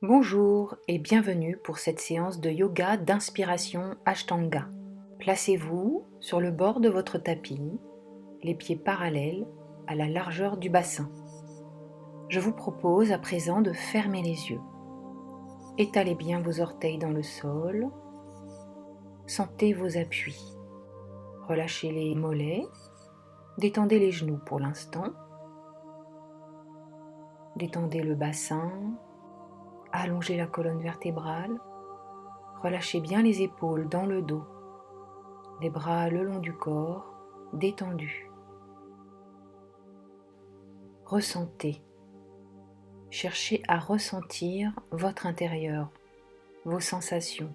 Bonjour et bienvenue pour cette séance de yoga d'inspiration Ashtanga. Placez-vous sur le bord de votre tapis, les pieds parallèles à la largeur du bassin. Je vous propose à présent de fermer les yeux. Étalez bien vos orteils dans le sol. Sentez vos appuis. Relâchez les mollets. Détendez les genoux pour l'instant. Détendez le bassin. Allongez la colonne vertébrale. Relâchez bien les épaules dans le dos. Les bras le long du corps, détendus. Ressentez. Cherchez à ressentir votre intérieur, vos sensations,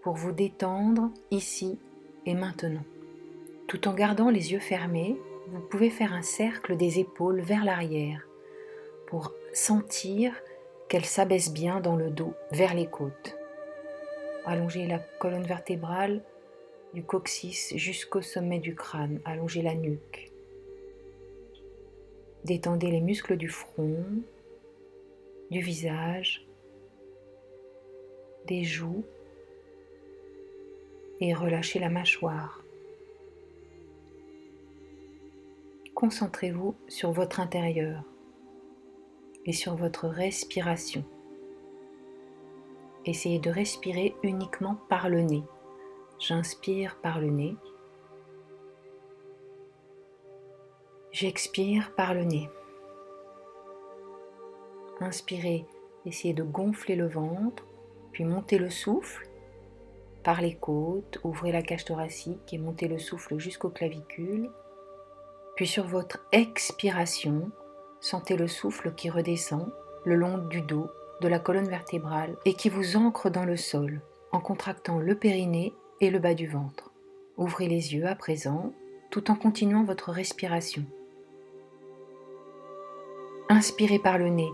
pour vous détendre ici et maintenant. Tout en gardant les yeux fermés, vous pouvez faire un cercle des épaules vers l'arrière pour sentir qu'elles s'abaissent bien dans le dos, vers les côtes. Allongez la colonne vertébrale du coccyx jusqu'au sommet du crâne, allongez la nuque. Détendez les muscles du front, du visage, des joues et relâchez la mâchoire. Concentrez-vous sur votre intérieur et sur votre respiration. Essayez de respirer uniquement par le nez. J'inspire par le nez. J'expire par le nez. Inspirez, essayez de gonfler le ventre, puis montez le souffle par les côtes, ouvrez la cage thoracique et montez le souffle jusqu'aux clavicules. Puis sur votre expiration, sentez le souffle qui redescend le long du dos, de la colonne vertébrale et qui vous ancre dans le sol en contractant le périnée et le bas du ventre. Ouvrez les yeux à présent tout en continuant votre respiration. Inspirez par le nez.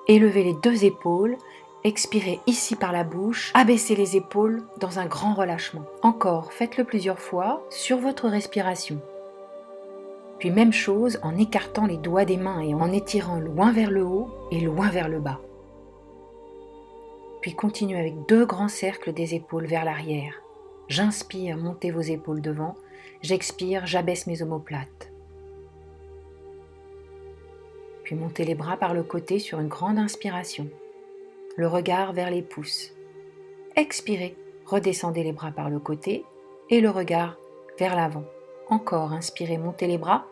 Élevez les deux épaules, expirez ici par la bouche, abaissez les épaules dans un grand relâchement. Encore, faites-le plusieurs fois sur votre respiration. Puis même chose en écartant les doigts des mains et en étirant loin vers le haut et loin vers le bas. Puis continuez avec deux grands cercles des épaules vers l'arrière. J'inspire, montez vos épaules devant, j'expire, j'abaisse mes omoplates. Puis montez les bras par le côté sur une grande inspiration. Le regard vers les pouces. Expirez, redescendez les bras par le côté et le regard vers l'avant. Encore, inspirez, montez les bras,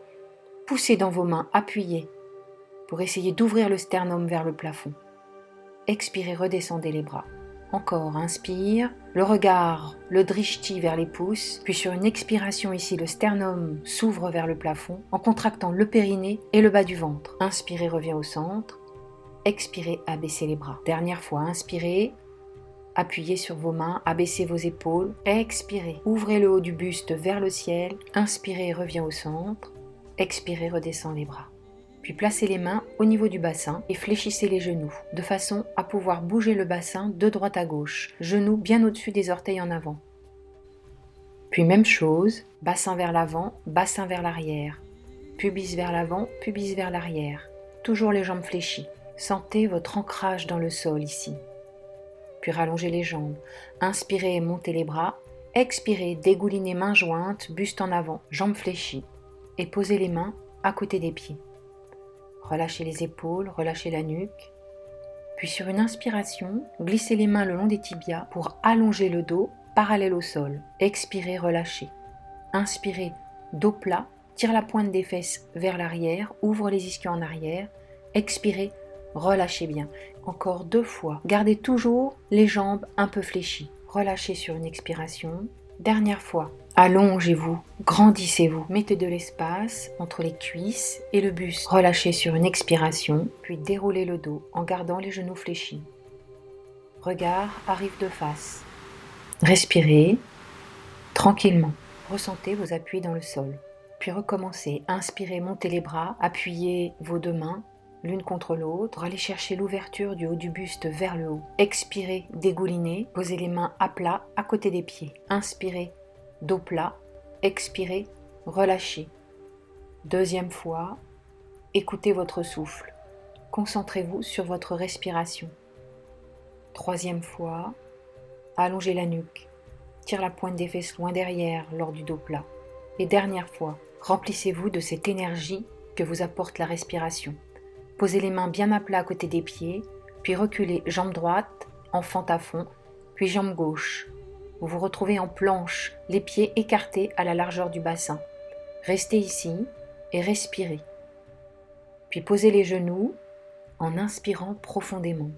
poussez dans vos mains, appuyez pour essayer d'ouvrir le sternum vers le plafond. Expirez, redescendez les bras. Encore, inspire, le regard, le drishti vers les pouces, puis sur une expiration ici, le sternum s'ouvre vers le plafond en contractant le périnée et le bas du ventre. Inspirez, revient au centre. Expirez, abaissez les bras. Dernière fois, inspirez, appuyez sur vos mains, abaissez vos épaules. Expirez, ouvrez le haut du buste vers le ciel. Inspirez, revient au centre. Expirez, redescend les bras. Puis placez les mains au niveau du bassin et fléchissez les genoux, de façon à pouvoir bouger le bassin de droite à gauche, genoux bien au-dessus des orteils en avant. Puis même chose, bassin vers l'avant, bassin vers l'arrière, pubis vers l'avant, pubis vers l'arrière, toujours les jambes fléchies. Sentez votre ancrage dans le sol ici. Puis rallongez les jambes, inspirez et montez les bras, expirez, dégoulinez mains jointes, buste en avant, jambes fléchies, et posez les mains à côté des pieds. Relâchez les épaules, relâchez la nuque. Puis sur une inspiration, glissez les mains le long des tibias pour allonger le dos parallèle au sol. Expirez, relâchez. Inspirez, dos plat, tire la pointe des fesses vers l'arrière, ouvre les ischions en arrière. Expirez, relâchez bien. Encore deux fois. Gardez toujours les jambes un peu fléchies. Relâchez sur une expiration. Dernière fois. Allongez-vous, grandissez-vous, mettez de l'espace entre les cuisses et le buste. Relâchez sur une expiration, puis déroulez le dos en gardant les genoux fléchis. Regard arrive de face. Respirez tranquillement. Ressentez vos appuis dans le sol. Puis recommencez. Inspirez, montez les bras, appuyez vos deux mains l'une contre l'autre. Allez chercher l'ouverture du haut du buste vers le haut. Expirez, dégoulinez, posez les mains à plat à côté des pieds. Inspirez, dos plat, expirez, relâchez. Deuxième fois, écoutez votre souffle. Concentrez-vous sur votre respiration. Troisième fois, allongez la nuque. Tire la pointe des fesses loin derrière lors du dos plat. Et dernière fois, remplissez-vous de cette énergie que vous apporte la respiration. Posez les mains bien à plat à côté des pieds, puis reculez jambe droite en fente à fond, puis jambe gauche. Vous vous retrouvez en planche, les pieds écartés à la largeur du bassin. Restez ici et respirez. Puis posez les genoux en inspirant profondément.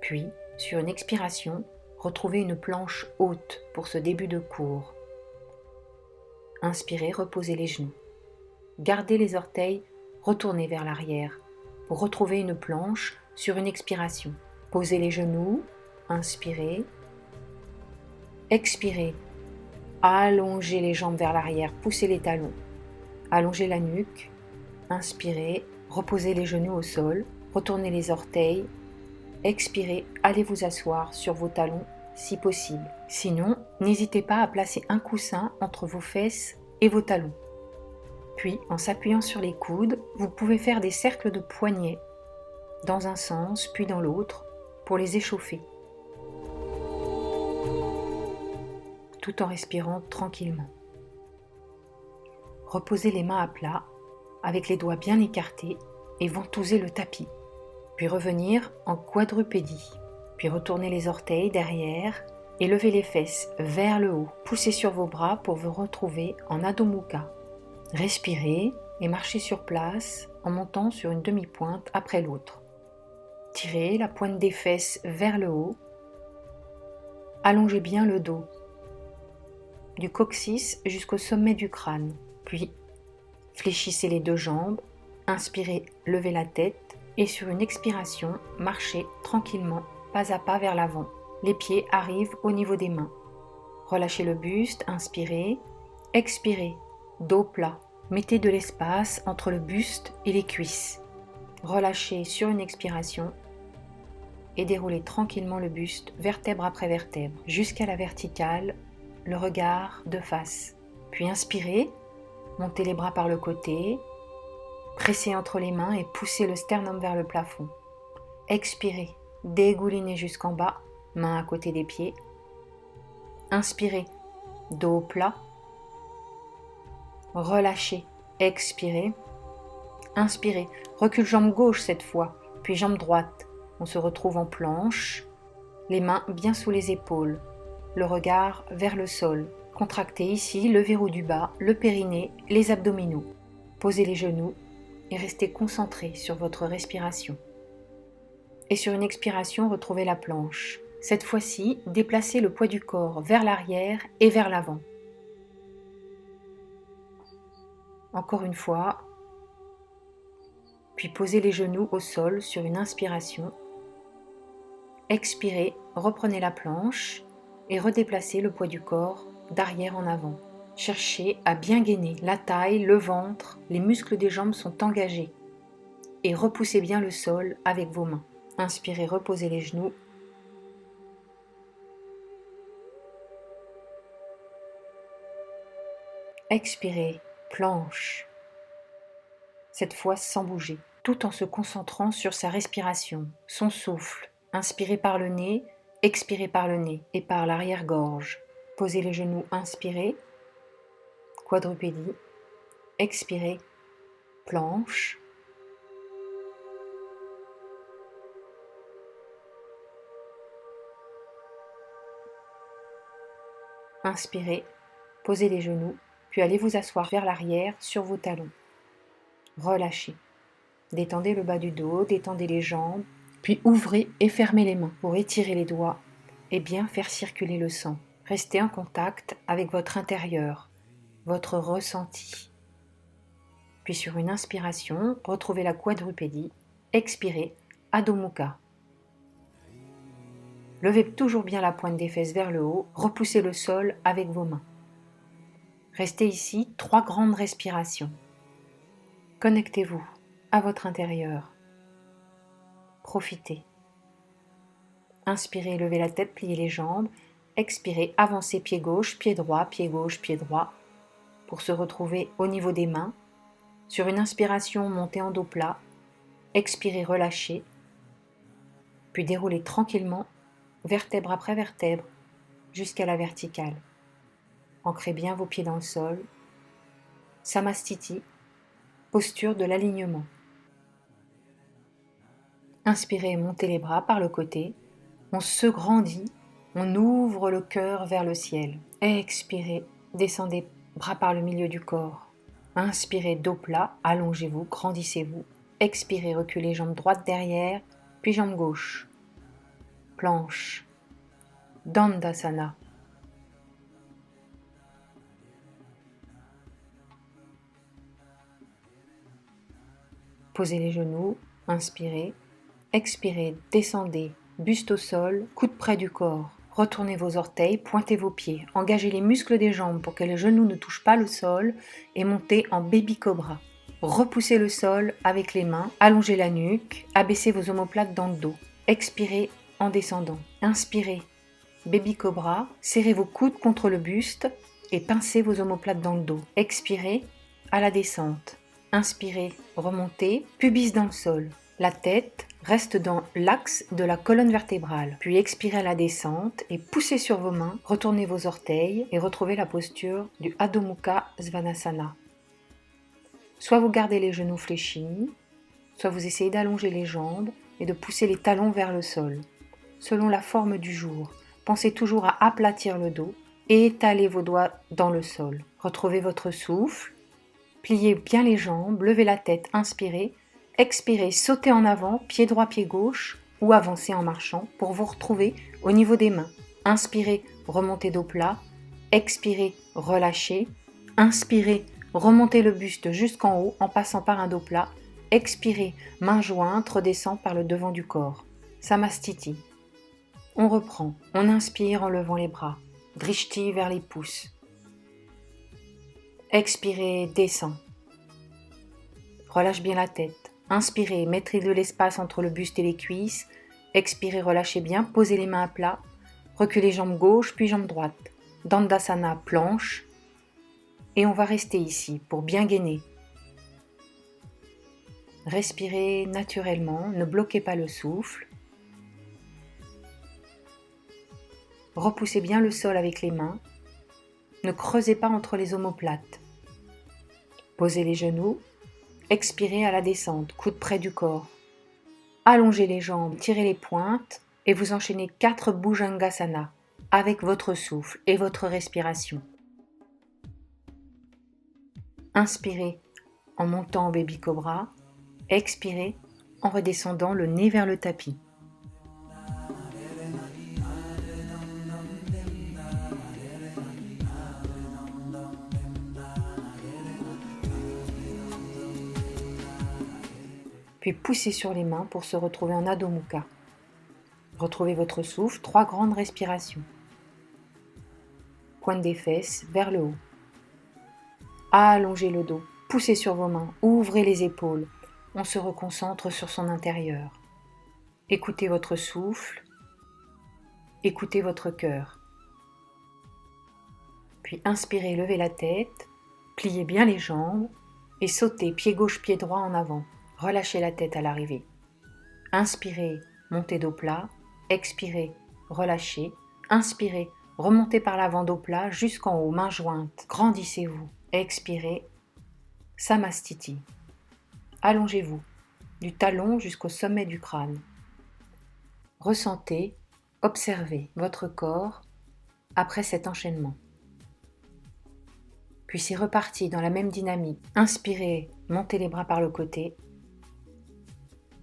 Puis, sur une expiration, retrouvez une planche haute pour ce début de cours. Inspirez, reposez les genoux. Gardez les orteils retournés vers l'arrière pour retrouver une planche sur une expiration. Posez les genoux, inspirez, expirez, allongez les jambes vers l'arrière, poussez les talons, allongez la nuque, inspirez, reposez les genoux au sol, retournez les orteils, expirez, allez vous asseoir sur vos talons si possible. Sinon, n'hésitez pas à placer un coussin entre vos fesses et vos talons. Puis, en s'appuyant sur les coudes, vous pouvez faire des cercles de poignets dans un sens puis dans l'autre pour les échauffer, tout en respirant tranquillement. Reposez les mains à plat avec les doigts bien écartés et ventousez le tapis. Puis revenir en quadrupédie. Puis retournez les orteils derrière et levez les fesses vers le haut. Poussez sur vos bras pour vous retrouver en Adho Mukha. Respirez et marchez sur place en montant sur une demi-pointe après l'autre. Tirez la pointe des fesses vers le haut. Allongez bien le dos, du coccyx jusqu'au sommet du crâne. Puis, fléchissez les deux jambes. Inspirez, levez la tête. Et sur une expiration, marchez tranquillement, pas à pas vers l'avant. Les pieds arrivent au niveau des mains. Relâchez le buste, inspirez, expirez, dos plat. Mettez de l'espace entre le buste et les cuisses. Relâchez sur une expiration et déroulez tranquillement le buste, vertèbre après vertèbre, jusqu'à la verticale, le regard de face. Puis inspirez, montez les bras par le côté, pressez entre les mains et poussez le sternum vers le plafond. Expirez, dégoulinez jusqu'en bas, mains à côté des pieds. Inspirez, dos plat. Relâchez, expirez. Inspirez, recule jambe gauche cette fois, puis jambe droite. On se retrouve en planche, les mains bien sous les épaules, le regard vers le sol. Contractez ici le verrou du bas, le périnée, les abdominaux. Posez les genoux et restez concentré sur votre respiration. Et sur une expiration, retrouvez la planche. Cette fois-ci, déplacez le poids du corps vers l'arrière et vers l'avant. Encore une fois, puis posez les genoux au sol sur une inspiration. Expirez, reprenez la planche et redéplacez le poids du corps d'arrière en avant. Cherchez à bien gainer la taille, le ventre, les muscles des jambes sont engagés. Et repoussez bien le sol avec vos mains. Inspirez, reposez les genoux. Expirez, planche. Cette fois sans bouger, tout en se concentrant sur sa respiration, son souffle. Inspirez par le nez, expirez par le nez et par l'arrière-gorge. Posez les genoux, inspirez, quadrupédie, expirez, planche. Inspirez, posez les genoux, puis allez vous asseoir vers l'arrière sur vos talons. Relâchez. Détendez le bas du dos, détendez les jambes, puis ouvrez et fermez les mains pour étirer les doigts et bien faire circuler le sang. Restez en contact avec votre intérieur, votre ressenti. Puis sur une inspiration, retrouvez la quadrupédie, expirez, Adho Mukha. Levez toujours bien la pointe des fesses vers le haut, repoussez le sol avec vos mains. Restez ici 3 grandes respirations. Connectez-vous à votre intérieur. Profitez. Inspirez, levez la tête, pliez les jambes. Expirez, avancez pied gauche, pied droit, pied gauche, pied droit pour se retrouver au niveau des mains. Sur une inspiration, montez en dos plat. Expirez, relâchez. Puis déroulez tranquillement, vertèbre après vertèbre, jusqu'à la verticale. Ancrez bien vos pieds dans le sol. Samastiti, posture de l'alignement. Inspirez et montez les bras par le côté. On se grandit, on ouvre le cœur vers le ciel. Expirez, descendez bras par le milieu du corps. Inspirez, dos plat, allongez-vous, grandissez-vous. Expirez, reculez jambes droite derrière, puis jambe gauche. Planche. Dandasana. Posez les genoux, inspirez. Expirez, descendez, buste au sol, coude près du corps. Retournez vos orteils, pointez vos pieds. Engagez les muscles des jambes pour que les genoux ne touchent pas le sol et montez en baby cobra. Repoussez le sol avec les mains, allongez la nuque, abaissez vos omoplates dans le dos. Expirez en descendant. Inspirez, baby cobra, serrez vos coudes contre le buste et pincez vos omoplates dans le dos. Expirez à la descente. Inspirez, remontez, pubis dans le sol. La tête reste dans l'axe de la colonne vertébrale. Puis expirez à la descente et poussez sur vos mains, retournez vos orteils et retrouvez la posture du Adho Mukha Svanasana. Soit vous gardez les genoux fléchis, soit vous essayez d'allonger les jambes et de pousser les talons vers le sol. Selon la forme du jour, pensez toujours à aplatir le dos et étalez vos doigts dans le sol. Retrouvez votre souffle, pliez bien les jambes, levez la tête, inspirez. Expirez, sautez en avant, pied droit, pied gauche, ou avancez en marchant pour vous retrouver au niveau des mains. Inspirez, remontez dos plat. Expirez, relâchez. Inspirez, remontez le buste jusqu'en haut en passant par un dos plat. Expirez, main jointe, redescend par le devant du corps. Samastiti. On reprend. On inspire en levant les bras. Drishti vers les pouces. Expirez, descend. Relâche bien la tête. Inspirez, mettez de l'espace entre le buste et les cuisses. Expirez, relâchez bien, posez les mains à plat. Reculez jambe gauche puis jambe droite. Dandasana, planche. Et on va rester ici pour bien gainer. Respirez naturellement, ne bloquez pas le souffle. Repoussez bien le sol avec les mains. Ne creusez pas entre les omoplates. Posez les genoux. Expirez à la descente, coude près du corps. Allongez les jambes, tirez les pointes et vous enchaînez 4 Bhujangasana avec votre souffle et votre respiration. Inspirez en montant en baby cobra. Expirez en redescendant le nez vers le tapis. Puis poussez sur les mains pour se retrouver en Adho Mukha. Retrouvez votre souffle, 3 grandes respirations. Pointe des fesses vers le haut. Allongez le dos, poussez sur vos mains, ouvrez les épaules. On se reconcentre sur son intérieur. Écoutez votre souffle, écoutez votre cœur. Puis inspirez, levez la tête, pliez bien les jambes et sautez pied gauche, pied droit en avant. Relâchez la tête à l'arrivée. Inspirez, montez dos plat. Expirez, relâchez. Inspirez, remontez par l'avant dos plat jusqu'en haut, mains jointes. Grandissez-vous. Expirez, Samastiti. Allongez-vous, du talon jusqu'au sommet du crâne. Ressentez, observez votre corps après cet enchaînement. Puis c'est reparti dans la même dynamique. Inspirez, montez les bras par le côté.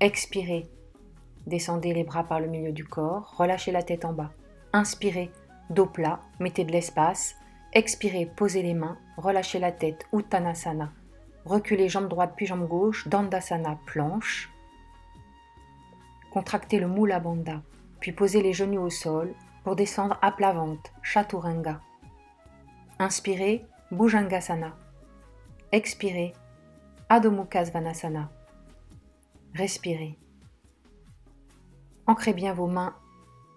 Expirez, descendez les bras par le milieu du corps, relâchez la tête en bas. Inspirez, dos plat, mettez de l'espace. Expirez, posez les mains, relâchez la tête, Uttanasana. Reculez jambe droite puis jambe gauche, Dandasana, planche. Contractez le Mula Bandha, puis posez les genoux au sol pour descendre à plat ventre, Chaturanga. Inspirez, Bhujangasana. Expirez, Adho Mukha Svanasana. Respirez. Ancrez bien vos mains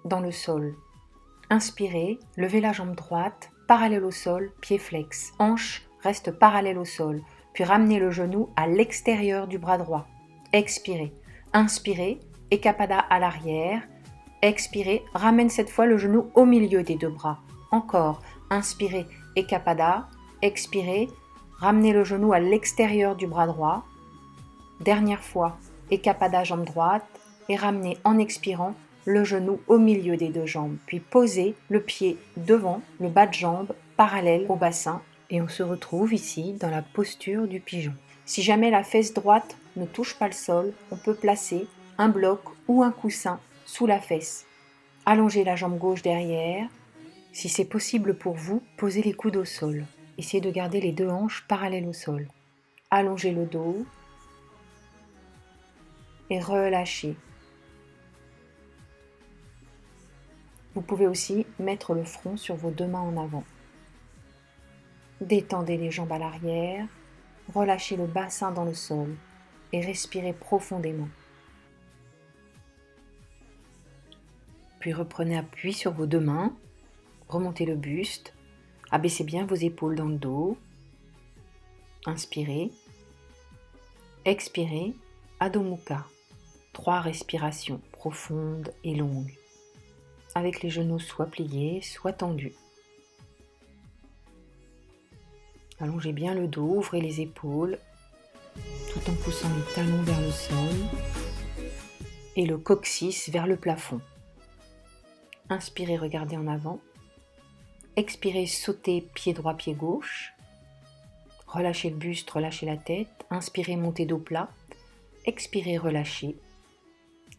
dans le sol. Inspirez, levez la jambe droite, parallèle au sol, pied flex. Hanche reste parallèle au sol, puis ramenez le genou à l'extérieur du bras droit. Expirez. Inspirez, Ekapada à l'arrière. Expirez, ramène cette fois le genou au milieu des deux bras. Encore, inspirez, Ekapada. Expirez, ramenez le genou à l'extérieur du bras droit. Dernière fois, Ekapada jambe droite et ramenez en expirant le genou au milieu des deux jambes. Puis posez le pied devant, le bas de jambe parallèle au bassin et on se retrouve ici dans la posture du pigeon. Si jamais la fesse droite ne touche pas le sol, on peut placer un bloc ou un coussin sous la fesse. Allongez la jambe gauche derrière. Si c'est possible pour vous, posez les coudes au sol. Essayez de garder les deux hanches parallèles au sol. Allongez le dos et relâchez. Vous pouvez aussi mettre le front sur vos deux mains en avant. Détendez les jambes à l'arrière, relâchez le bassin dans le sol et respirez profondément. Puis reprenez appui sur vos deux mains, remontez le buste, abaissez bien vos épaules dans le dos. Inspirez, expirez, Adho Mukha. 3 respirations profondes et longues, avec les genoux soit pliés, soit tendus. Allongez bien le dos, ouvrez les épaules, tout en poussant les talons vers le sol et le coccyx vers le plafond. Inspirez, regardez en avant. Expirez, sautez pied droit, pied gauche. Relâchez le buste, relâchez la tête. Inspirez, montez dos plat. Expirez, relâchez.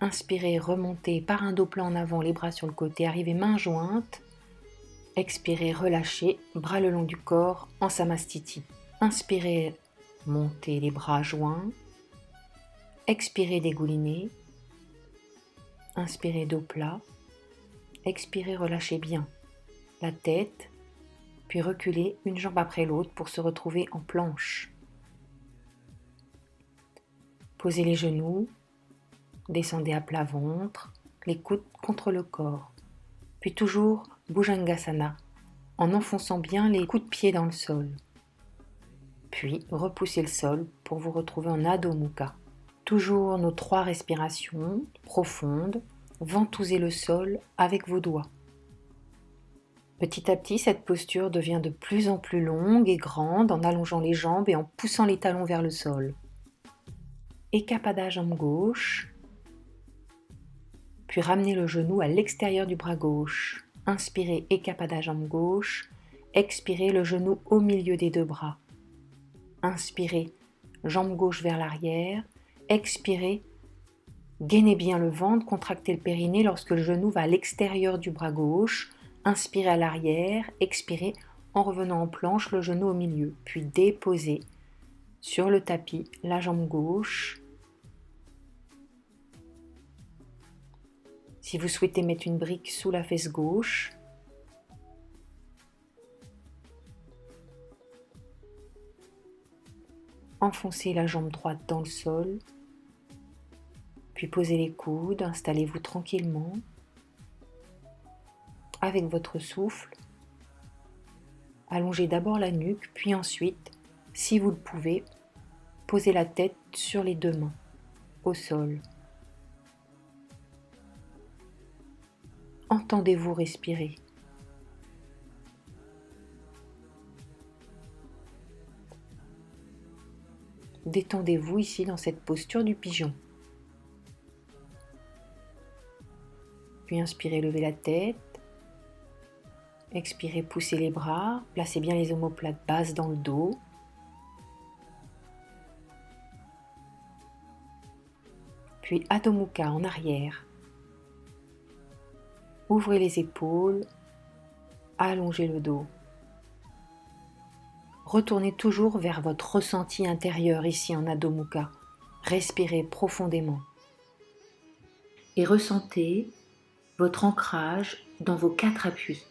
Inspirez, remontez par un dos plat en avant, les bras sur le côté, arrivez mains jointes. Expirez, relâchez, bras le long du corps en Samastiti. Inspirez, montez les bras joints. Expirez, dégoulinez. Inspirez, dos plat. Expirez, relâchez bien la tête, puis reculez une jambe après l'autre pour se retrouver en planche. Posez les genoux, descendez à plat ventre, les coudes contre le corps. Puis toujours Bhujangasana, en enfonçant bien les coups de pied dans le sol. Puis repoussez le sol pour vous retrouver en Adho Mukha. Toujours nos 3 respirations profondes, ventousez le sol avec vos doigts. Petit à petit, cette posture devient de plus en plus longue et grande en allongeant les jambes et en poussant les talons vers le sol. Ekapada jambe gauche, puis ramenez le genou à l'extérieur du bras gauche. Inspirez, Ekapada jambe gauche. Expirez, le genou au milieu des deux bras. Inspirez, jambe gauche vers l'arrière. Expirez, gainez bien le ventre, contractez le périnée lorsque le genou va à l'extérieur du bras gauche. Inspirez à l'arrière, expirez en revenant en planche, le genou au milieu. Puis déposez sur le tapis la jambe gauche. Si vous souhaitez mettre une brique sous la fesse gauche, enfoncez la jambe droite dans le sol, puis posez les coudes, installez-vous tranquillement. Avec votre souffle, allongez d'abord la nuque, puis ensuite, si vous le pouvez, posez la tête sur les deux mains, au sol. Entendez-vous respirer. Détendez-vous ici dans cette posture du pigeon. Puis inspirez, levez la tête. Expirez, poussez les bras. Placez bien les omoplates basses dans le dos. Puis Adho Mukha en arrière. Ouvrez les épaules, allongez le dos. Retournez toujours vers votre ressenti intérieur ici en Adho Mukha. Respirez profondément. Et ressentez votre ancrage dans vos 4 appuis.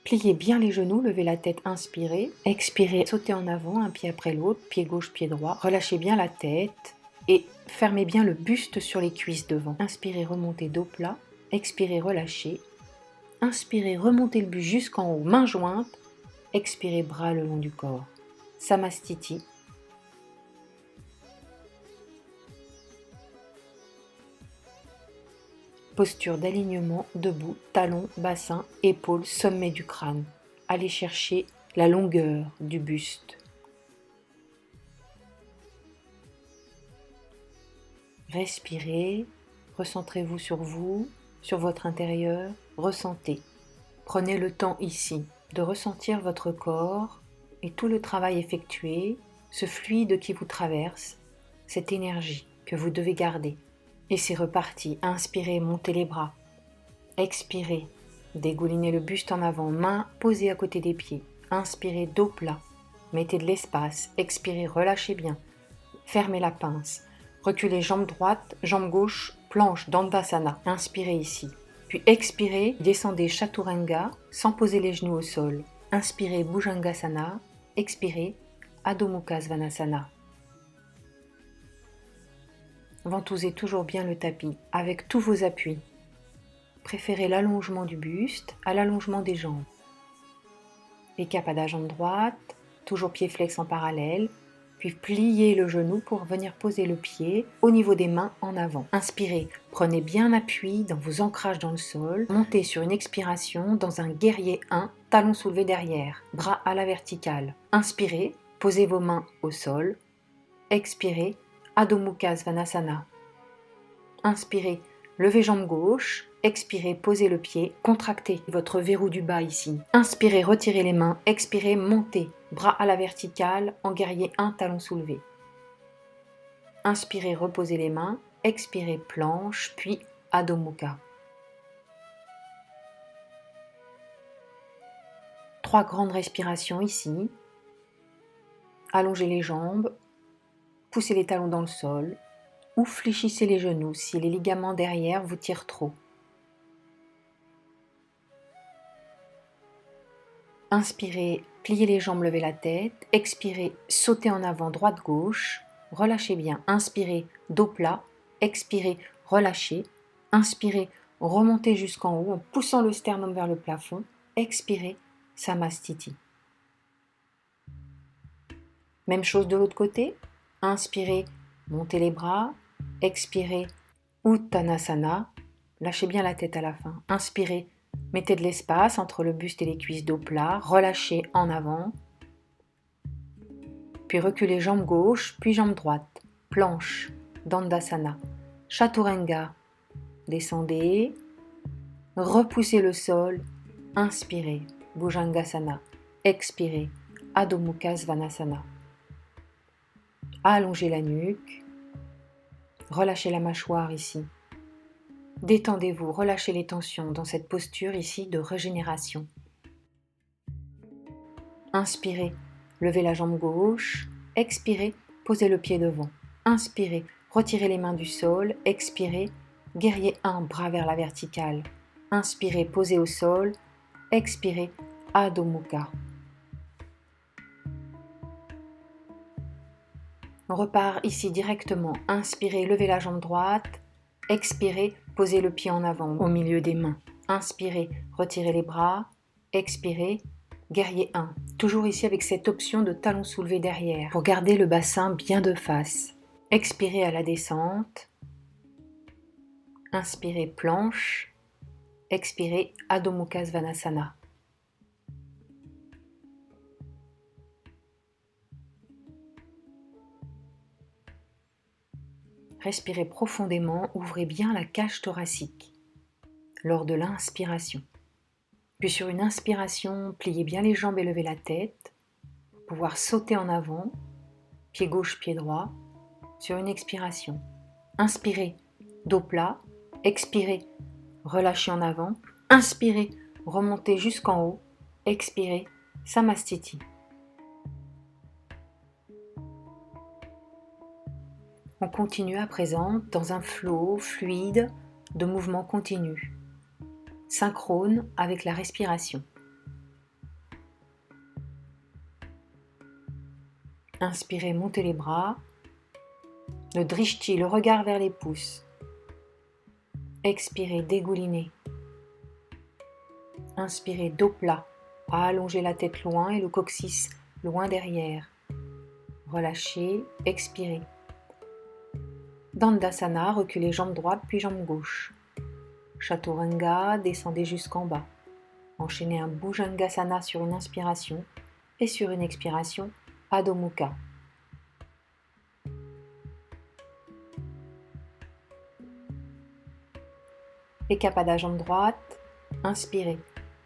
Pliez bien les genoux, levez la tête, inspirez. Expirez, sautez en avant, un pied après l'autre, pied gauche, pied droit. Relâchez bien la tête et fermez bien le buste sur les cuisses devant. Inspirez, remontez dos plat. Expirez, relâchez. Inspirez, remontez le buste jusqu'en haut, mains jointes. Expirez, bras le long du corps. Samastiti. Posture d'alignement, debout, talons, bassin, épaules, sommet du crâne. Allez chercher la longueur du buste. Respirez, recentrez-vous, sur votre intérieur, ressentez. Prenez le temps ici de ressentir votre corps et tout le travail effectué, ce fluide qui vous traverse, cette énergie que vous devez garder. Et c'est reparti. Inspirez, montez les bras. Expirez, dégoulinez le buste en avant, mains posées à côté des pieds. Inspirez, dos plat. Mettez de l'espace. Expirez, relâchez bien. Fermez la pince. Reculez jambe droite, jambe gauche, planche, Dandasana. Inspirez ici. Puis expirez, descendez Chaturanga sans poser les genoux au sol. Inspirez, Bhujangasana. Expirez, Adho Mukha Svanasana. Ventousez toujours bien le tapis avec tous vos appuis. Préférez l'allongement du buste à l'allongement des jambes. Ekapada jambe droite, toujours pied flex en parallèle, puis pliez le genou pour venir poser le pied au niveau des mains en avant. Inspirez, prenez bien appui dans vos ancrages dans le sol. Montez sur une expiration dans un guerrier 1, talons soulevés derrière, bras à la verticale. Inspirez, posez vos mains au sol. Expirez, Adho Mukha Svanasana. Inspirez, levez jambe gauche. Expirez, posez le pied. Contractez votre verrou du bas ici. Inspirez, retirez les mains. Expirez, montez. Bras à la verticale, en guerrier 1, talons soulevés. Inspirez, reposez les mains. Expirez, planche, puis Adho Mukha. 3 grandes respirations ici. Allongez les jambes. Poussez les talons dans le sol ou fléchissez les genoux si les ligaments derrière vous tirent trop. Inspirez, pliez les jambes, levez la tête. Expirez, sautez en avant, droite-gauche. Relâchez bien. Inspirez, dos plat. Expirez, relâchez. Inspirez, remontez jusqu'en haut en poussant le sternum vers le plafond. Expirez, Samastiti. Même chose de l'autre côté. Inspirez, montez les bras. Expirez, Uttanasana. Lâchez bien la tête à la fin. Inspirez, mettez de l'espace entre le buste et les cuisses, dos plat. Relâchez en avant. Puis reculez jambe gauche, puis jambe droite. Planche, Dandasana. Chaturanga. Descendez. Repoussez le sol. Inspirez, Bhujangasana. Expirez, Adho Mukha Svanasana. Allongez la nuque. Relâchez la mâchoire ici. Détendez-vous, relâchez les tensions dans cette posture ici de régénération. Inspirez, levez la jambe gauche. Expirez, posez le pied devant. Inspirez, retirez les mains du sol. Expirez, guerrier 1, bras vers la verticale. Inspirez, posez au sol. Expirez, Adho Mukha. On repart ici directement. Inspirez, levez la jambe droite. Expirez, posez le pied en avant au milieu des mains. Inspirez, retirez les bras. Expirez, guerrier 1. Toujours ici avec cette option de talons soulevés derrière pour garder le bassin bien de face. Expirez à la descente. Inspirez, planche. Expirez, Adho Mukha Svanasana. Respirez profondément, ouvrez bien la cage thoracique lors de l'inspiration. Puis sur une inspiration, pliez bien les jambes et levez la tête, pour pouvoir sauter en avant, pied gauche, pied droit, sur une expiration. Inspirez, dos plat, expirez, relâchez en avant, inspirez, remontez jusqu'en haut, expirez, Samastiti. On continue à présent dans un flot fluide de mouvements continus, synchrone avec la respiration. Inspirez, montez les bras, le drishti, le regard vers les pouces. Expirez, dégoulinez. Inspirez, dos plat, allongez la tête loin et le coccyx loin derrière. Relâchez, expirez. Dandasana, reculez jambe droite puis jambe gauche. Chaturanga, descendez jusqu'en bas. Enchaînez un Bhujangasana sur une inspiration et sur une expiration, Adho Mukha. Ekapada jambe droite, inspirez,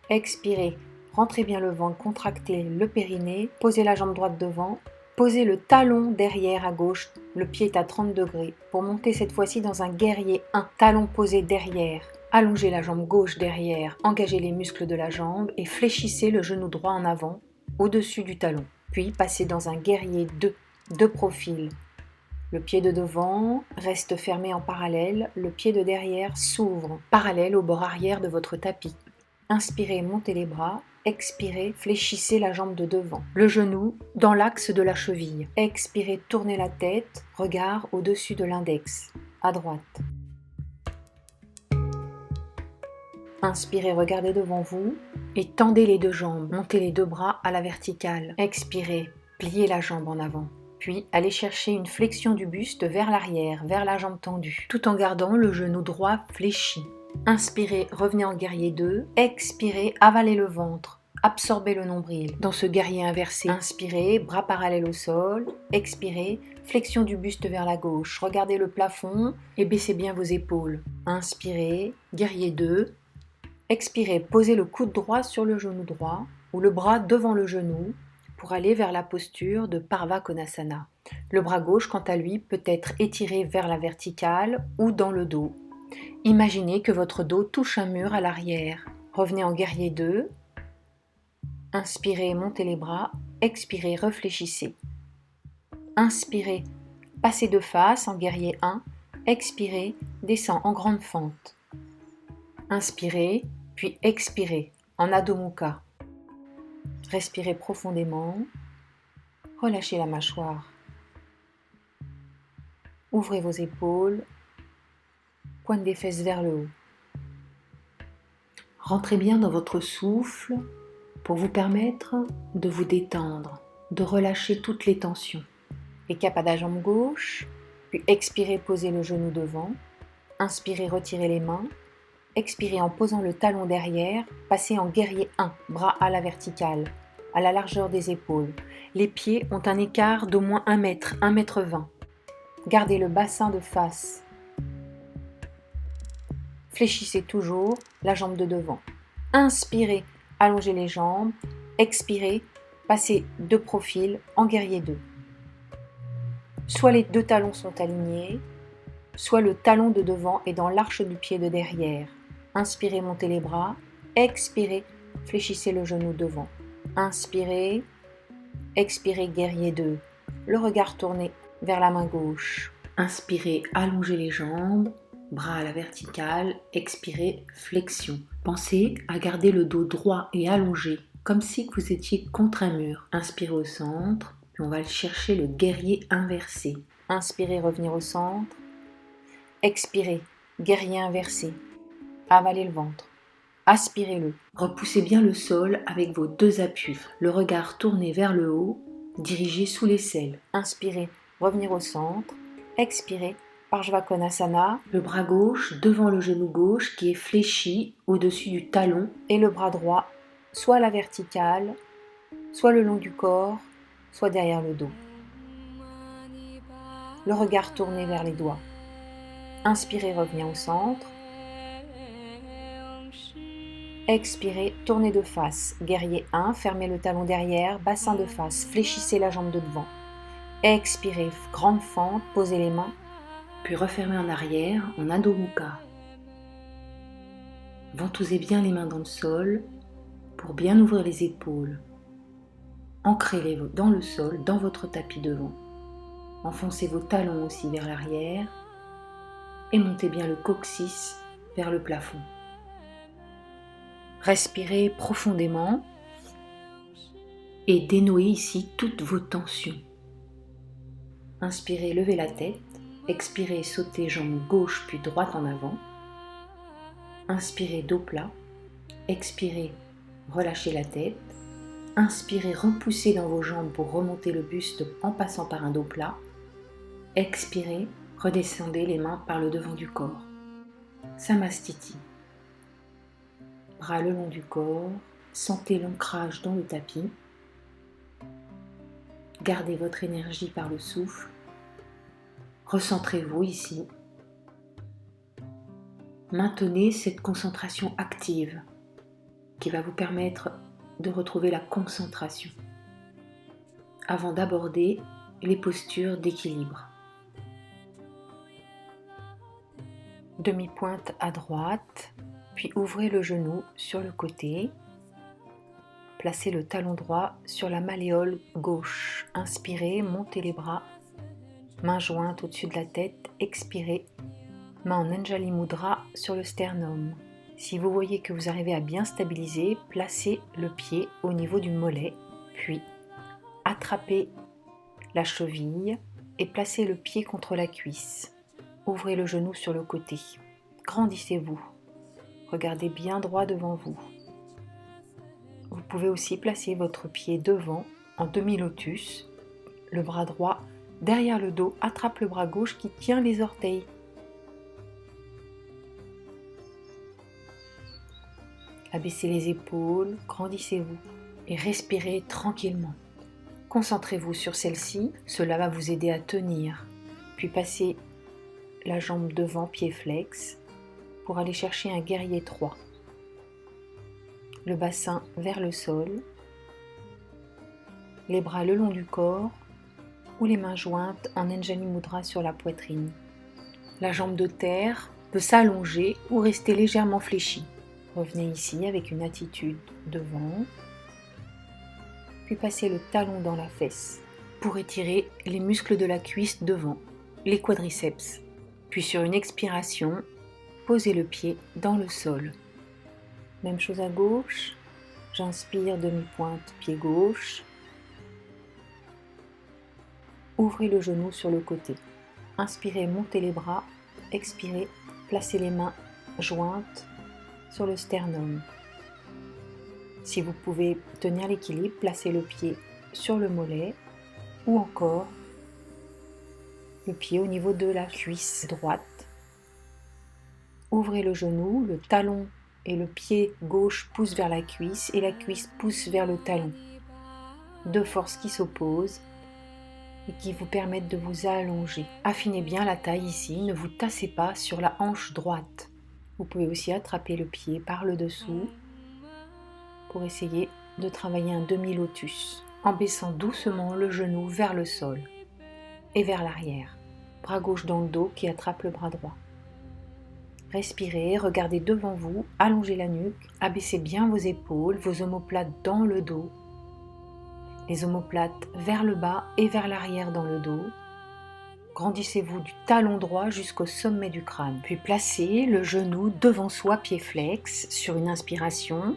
expirez, rentrez bien le ventre, contractez le périnée, posez la jambe droite devant, posez le talon derrière à gauche, le pied est à 30 degrés, pour monter cette fois-ci dans un guerrier 1, talon posé derrière, allongez la jambe gauche derrière, engagez les muscles de la jambe et fléchissez le genou droit en avant, au-dessus du talon, puis passez dans un guerrier 2, de profil. Le pied de devant reste fermé en parallèle, le pied de derrière s'ouvre, parallèle au bord arrière de votre tapis. Inspirez, montez les bras, expirez, fléchissez la jambe de devant, le genou dans l'axe de la cheville. Expirez, tournez la tête, regard au-dessus de l'index, à droite. Inspirez, regardez devant vous et tendez les deux jambes, montez les deux bras à la verticale. Expirez, pliez la jambe en avant. Puis, allez chercher une flexion du buste vers l'arrière, vers la jambe tendue, tout en gardant le genou droit fléchi. Inspirez, revenez en guerrier 2. Expirez, avalez le ventre, absorbez le nombril. Dans ce guerrier inversé, inspirez, bras parallèles au sol. Expirez, flexion du buste vers la gauche. Regardez le plafond et baissez bien vos épaules. Inspirez, guerrier 2. Expirez, posez le coude droit sur le genou droit ou le bras devant le genou, pour aller vers la posture de Parva Konasana. Le bras gauche, quant à lui, peut être étiré vers la verticale ou dans le dos. Imaginez que votre dos touche un mur à l'arrière. Revenez en guerrier 2. Inspirez, montez les bras. Expirez, réfléchissez. Inspirez, passez de face en guerrier 1. Expirez, descend en grande fente. Inspirez, puis expirez en Adho Mukha. Respirez profondément, relâchez la mâchoire, ouvrez vos épaules, pointe des fesses vers le haut. Rentrez bien dans votre souffle pour vous permettre de vous détendre, de relâcher toutes les tensions. Ekapada jambe gauche, puis expirez, posez le genou devant, inspirez, retirez les mains, expirez en posant le talon derrière, passez en guerrier 1, bras à la verticale, à la largeur des épaules. Les pieds ont un écart d'au moins 1 mètre, 1 mètre 20. Gardez le bassin de face. Fléchissez toujours la jambe de devant. Inspirez, allongez les jambes. Expirez, passez de profil en guerrier 2. Soit les deux talons sont alignés, soit le talon de devant est dans l'arche du pied de derrière. Inspirez, montez les bras. Expirez, fléchissez le genou devant. Inspirez, expirez, guerrier 2. Le regard tourné vers la main gauche. Inspirez, allongez les jambes, bras à la verticale. Expirez, flexion. Pensez à garder le dos droit et allongé, comme si vous étiez contre un mur. Inspirez au centre, puis on va chercher le guerrier inversé. Inspirez, revenir au centre. Expirez, guerrier inversé. Avalez le ventre. Aspirez-le. Repoussez bien le sol avec vos deux appuis. Le regard tourné vers le haut, dirigé sous l'aisselle. Inspirez, revenir au centre. Expirez, Parva Konasana. Le bras gauche devant le genou gauche qui est fléchi au-dessus du talon et le bras droit soit à la verticale, soit le long du corps, soit derrière le dos. Le regard tourné vers les doigts. Inspirez, revenir au centre. Expirez, tournez de face. Guerrier 1, fermez le talon derrière, bassin de face, fléchissez la jambe de devant. Expirez, grande fente, posez les mains, puis refermez en arrière en Adho Mukha. Ventousez bien les mains dans le sol pour bien ouvrir les épaules. Ancrez-les dans le sol, dans votre tapis devant. Enfoncez vos talons aussi vers l'arrière et montez bien le coccyx vers le plafond. Respirez profondément et dénouez ici toutes vos tensions. Inspirez, levez la tête. Expirez, sautez jambe gauche puis droite en avant. Inspirez, dos plat. Expirez, relâchez la tête. Inspirez, repoussez dans vos jambes pour remonter le buste en passant par un dos plat. Expirez, redescendez les mains par le devant du corps. Samastiti. Bras le long du corps, sentez l'ancrage dans le tapis. Gardez votre énergie par le souffle. Recentrez-vous ici. Maintenez cette concentration active qui va vous permettre de retrouver la concentration avant d'aborder les postures d'équilibre. Demi-pointe à droite, puis ouvrez le genou sur le côté. Placez le talon droit sur la malléole gauche. Inspirez, montez les bras, main jointe au-dessus de la tête. Expirez, main en Anjali Mudra sur le sternum. Si vous voyez que vous arrivez à bien stabiliser, placez le pied au niveau du mollet, puis attrapez la cheville et placez le pied contre la cuisse. Ouvrez le genou sur le côté. Grandissez-vous. Regardez bien droit devant vous. Vous pouvez aussi placer votre pied devant en demi-lotus. Le bras droit derrière le dos attrape le bras gauche qui tient les orteils. Abaissez les épaules, grandissez-vous et respirez tranquillement. Concentrez-vous sur celle-ci, cela va vous aider à tenir. Puis passez la jambe devant, pied flex, pour aller chercher un guerrier 3. Le bassin vers le sol, les bras le long du corps ou les mains jointes en Anjali Mudra sur la poitrine. La jambe de terre peut s'allonger ou rester légèrement fléchie. Revenez ici avec une attitude devant, puis passez le talon dans la fesse pour étirer les muscles de la cuisse devant, les quadriceps. Puis sur une expiration, posez le pied dans le sol. Même chose à gauche, j'inspire demi-pointe pied gauche. Ouvrez le genou sur le côté. Inspirez, montez les bras. Expirez, placez les mains jointes sur le sternum. Si vous pouvez tenir l'équilibre, placez le pied sur le mollet ou encore le pied au niveau de la cuisse droite. Ouvrez le genou, le talon et le pied gauche poussent vers la cuisse et la cuisse pousse vers le talon. Deux forces qui s'opposent et qui vous permettent de vous allonger. Affinez bien la taille ici, ne vous tassez pas sur la hanche droite. Vous pouvez aussi attraper le pied par le dessous pour essayer de travailler un demi-lotus en baissant doucement le genou vers le sol et vers l'arrière. Bras gauche dans le dos qui attrape le bras droit. Respirez, regardez devant vous, allongez la nuque, abaissez bien vos épaules, vos omoplates dans le dos, les omoplates vers le bas et vers l'arrière dans le dos. Grandissez-vous du talon droit jusqu'au sommet du crâne. Puis placez le genou devant soi, pied flex, sur une inspiration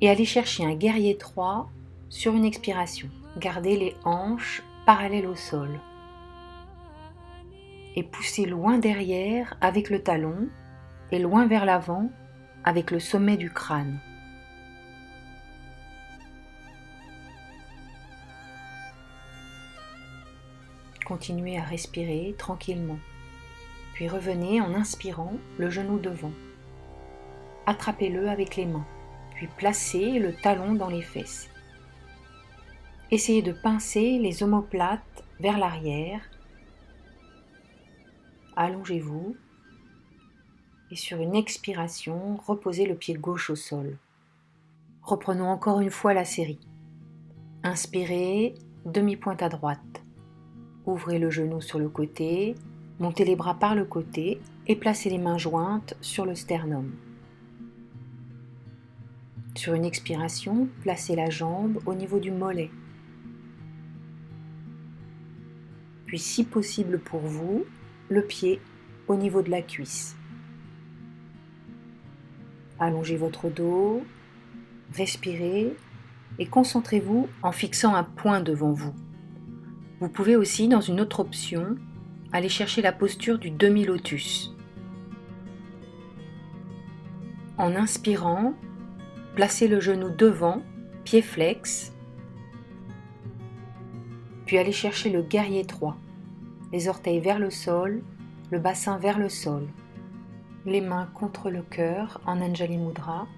et allez chercher un guerrier 3 sur une expiration. Gardez les hanches parallèles au sol. Et poussez loin derrière avec le talon et loin vers l'avant avec le sommet du crâne. Continuez à respirer tranquillement. Puis revenez en inspirant le genou devant. Attrapez-le avec les mains, puis placez le talon dans les fesses. Essayez de pincer les omoplates vers l'arrière. Allongez-vous et sur une expiration, reposez le pied gauche au sol. Reprenons encore une fois la série. Inspirez, demi-pointe à droite. Ouvrez le genou sur le côté, montez les bras par le côté et placez les mains jointes sur le sternum. Sur une expiration, placez la jambe au niveau du mollet. Puis, si possible pour vous, le pied au niveau de la cuisse. Allongez votre dos, respirez et concentrez-vous en fixant un point devant vous. Vous pouvez aussi, dans une autre option, aller chercher la posture du demi-lotus. En inspirant, placez le genou devant, pied flex, puis allez chercher le guerrier 3. Les orteils vers le sol, le bassin vers le sol. Les mains contre le cœur en Anjali Mudra.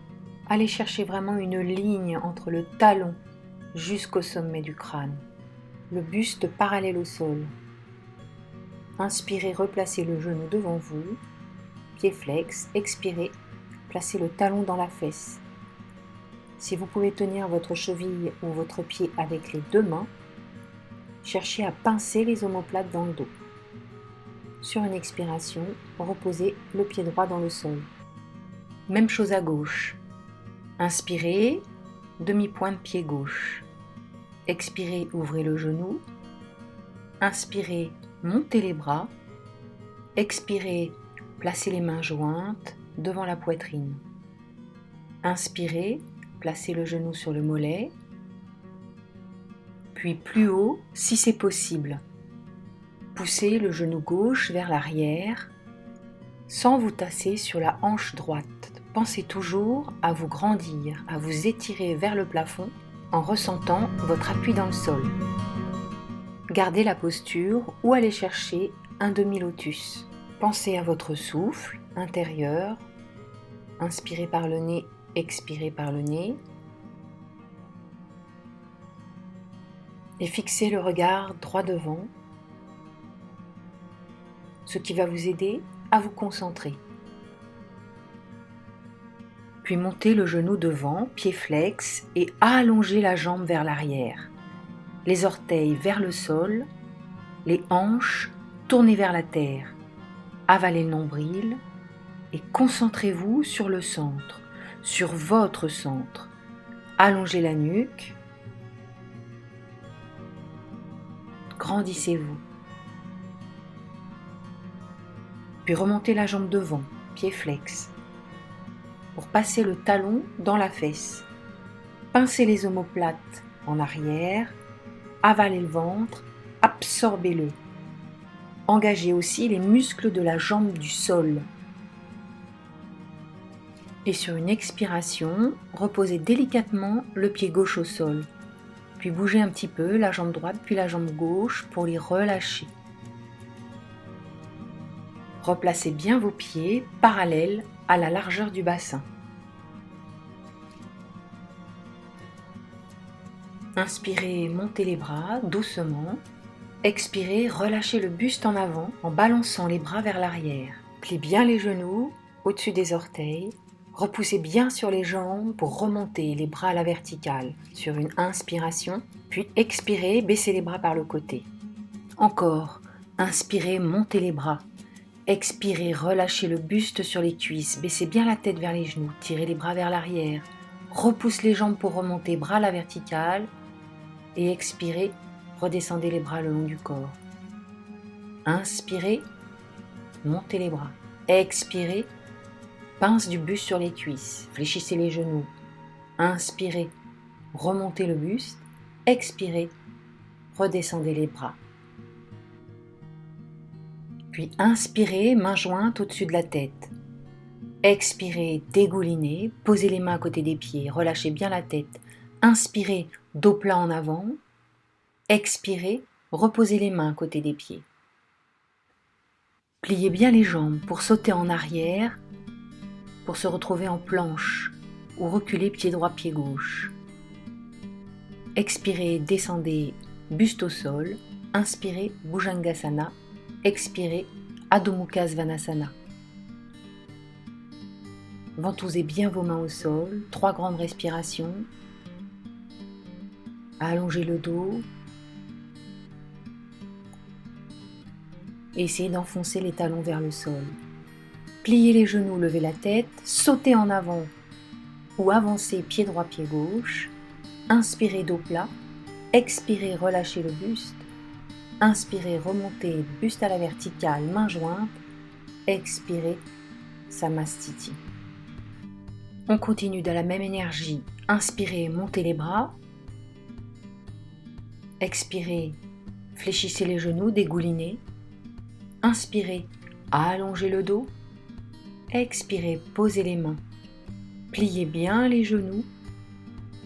Allez chercher vraiment une ligne entre le talon jusqu'au sommet du crâne. Le buste parallèle au sol. Inspirez, replacez le genou devant vous, pied flex, expirez, placez le talon dans la fesse. Si vous pouvez tenir votre cheville ou votre pied avec les deux mains, cherchez à pincer les omoplates dans le dos. Sur une expiration, reposez le pied droit dans le sol. Même chose à gauche. Inspirez, demi-pointe pied gauche. Expirez, ouvrez le genou. Inspirez, montez les bras. Expirez, placez les mains jointes devant la poitrine. Inspirez, placez le genou sur le mollet. Puis plus haut si c'est possible. Poussez le genou gauche vers l'arrière sans vous tasser sur la hanche droite. Pensez toujours à vous grandir, à vous étirer vers le plafond en ressentant votre appui dans le sol. Gardez la posture ou allez chercher un demi-lotus. Pensez à votre souffle intérieur. Inspirez par le nez, expirez par le nez. Et fixez le regard droit devant, ce qui va vous aider à vous concentrer. Puis montez le genou devant, pied flex, et allongez la jambe vers l'arrière. Les orteils vers le sol, les hanches tournées vers la terre. Avalez le nombril et concentrez-vous sur le centre, sur votre centre. Allongez la nuque. Grandissez-vous. Puis remontez la jambe devant, pied flex, pour passer le talon dans la fesse. Pincez les omoplates en arrière, avalez le ventre, absorbez-le. Engagez aussi les muscles de la jambe du sol. Et sur une expiration, reposez délicatement le pied gauche au sol. Puis bougez un petit peu la jambe droite puis la jambe gauche pour les relâcher. Replacez bien vos pieds parallèles à la largeur du bassin. Inspirez, montez les bras doucement. Expirez, relâchez le buste en avant en balançant les bras vers l'arrière. Pliez bien les genoux au-dessus des orteils. Repoussez bien sur les jambes pour remonter les bras à la verticale sur une inspiration, puis expirez, baissez les bras par le côté. Encore, inspirez, montez les bras. Expirez, relâchez le buste sur les cuisses, baissez bien la tête vers les genoux, tirez les bras vers l'arrière, repousse les jambes pour remonter bras à la verticale et expirez, redescendez les bras le long du corps. Inspirez, montez les bras. Expirez, pince du buste sur les cuisses, fléchissez les genoux. Inspirez, remontez le buste. Expirez, redescendez les bras. Puis inspirez, main jointe au-dessus de la tête. Expirez, dégoulinez, posez les mains à côté des pieds, relâchez bien la tête. Inspirez, dos plat en avant. Expirez, reposez les mains à côté des pieds. Pliez bien les jambes pour sauter en arrière, pour se retrouver en planche ou reculer pied droit, pied gauche. Expirez, descendez, buste au sol. Inspirez, Bhujangasana. Expirez, Adho Mukha Svanasana. Ventousez bien vos mains au sol, 3 grandes respirations. Allongez le dos. Essayez d'enfoncer les talons vers le sol. Pliez les genoux, levez la tête, sautez en avant ou avancez pied droit, pied gauche. Inspirez, dos plat. Expirez, relâchez le buste. Inspirez, remontez, buste à la verticale, main jointe. Expirez, Samastiti. On continue dans la même énergie. Inspirez, montez les bras. Expirez, fléchissez les genoux, dégoulinez. Inspirez, allongez le dos. Expirez, posez les mains. Pliez bien les genoux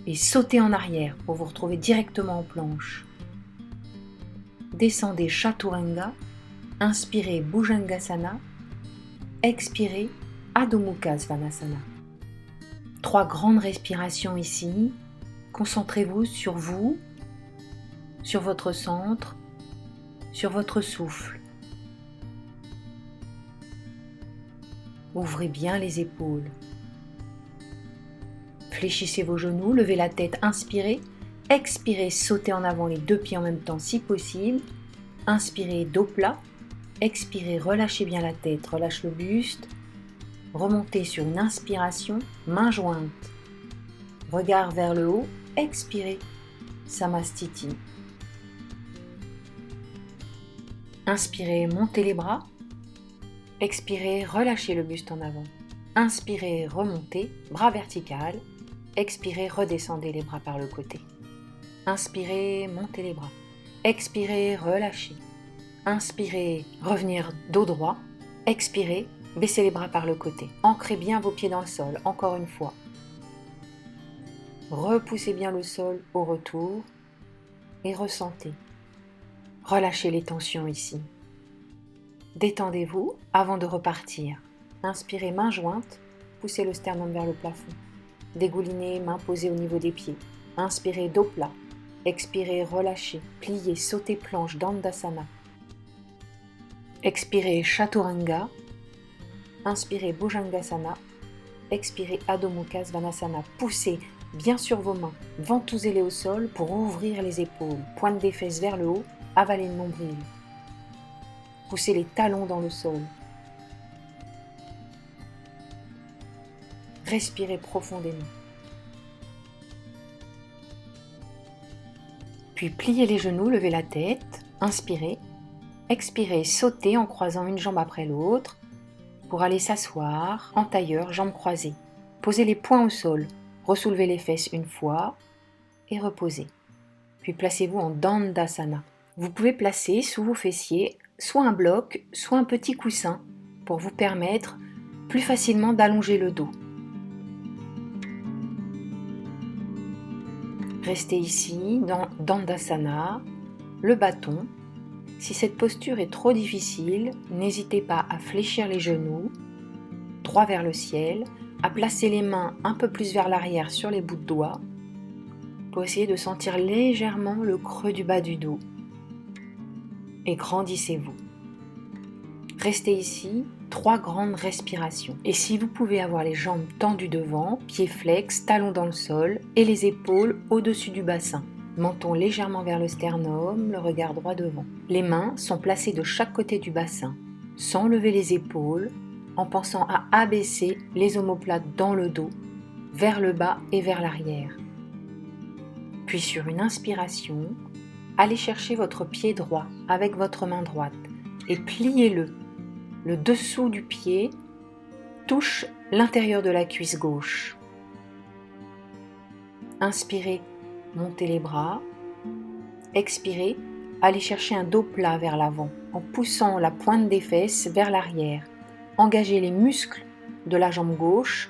et sautez en arrière pour vous retrouver directement en planche. Descendez Chaturanga, inspirez Bhujangasana, expirez Adho Mukha Svanasana. 3 grandes respirations ici. Concentrez-vous sur vous, sur votre centre, sur votre souffle. Ouvrez bien les épaules. Fléchissez vos genoux, levez la tête, inspirez. Expirez, sautez en avant les 2 pieds en même temps si possible. Inspirez, dos plat. Expirez, relâchez bien la tête, relâche le buste. Remontez sur une inspiration, main jointe. Regard vers le haut, expirez, Samastiti. Inspirez, montez les bras. Expirez, relâchez le buste en avant. Inspirez, remontez, bras vertical. Expirez, redescendez les bras par le côté. Inspirez, montez les bras. Expirez, relâchez. Inspirez, revenir dos droit. Expirez, baissez les bras par le côté. Ancrez bien vos pieds dans le sol, encore une fois. Repoussez bien le sol au retour et ressentez. Relâchez les tensions ici. Détendez-vous avant de repartir. Inspirez, main jointe, poussez le sternum vers le plafond. Dégoulinez, main posée au niveau des pieds. Inspirez, dos plat. Expirez, relâchez, pliez, sautez planche, Dandasana. Expirez, Chaturanga. Inspirez, Bhujangasana. Expirez, Adho Mukha Svanasana. Poussez bien sur vos mains, ventousez-les au sol pour ouvrir les épaules. Pointe des fesses vers le haut, avalez le nombril. Poussez les talons dans le sol. Respirez profondément. Puis pliez les genoux, levez la tête, inspirez. Expirez, sautez en croisant une jambe après l'autre pour aller s'asseoir en tailleur, jambes croisées. Posez les poings au sol, ressoulevez les fesses une fois et reposez. Puis placez-vous en Dandasana. Vous pouvez placer sous vos fessiers soit un bloc, soit un petit coussin pour vous permettre plus facilement d'allonger le dos. Restez ici dans Dandasana, le bâton. Si cette posture est trop difficile, n'hésitez pas à fléchir les genoux, droit vers le ciel, à placer les mains un peu plus vers l'arrière sur les bouts de doigts pour essayer de sentir légèrement le creux du bas du dos. Et grandissez-vous. Restez ici, 3 grandes respirations. Et si vous pouvez avoir les jambes tendues devant, pieds flex, talons dans le sol et les épaules au-dessus du bassin. Menton légèrement vers le sternum, le regard droit devant. Les mains sont placées de chaque côté du bassin, sans lever les épaules, en pensant à abaisser les omoplates dans le dos, vers le bas et vers l'arrière. Puis sur une inspiration, allez chercher votre pied droit avec votre main droite et pliez-le. Le dessous du pied touche l'intérieur de la cuisse gauche. Inspirez, montez les bras. Expirez, allez chercher un dos plat vers l'avant en poussant la pointe des fesses vers l'arrière. Engagez les muscles de la jambe gauche.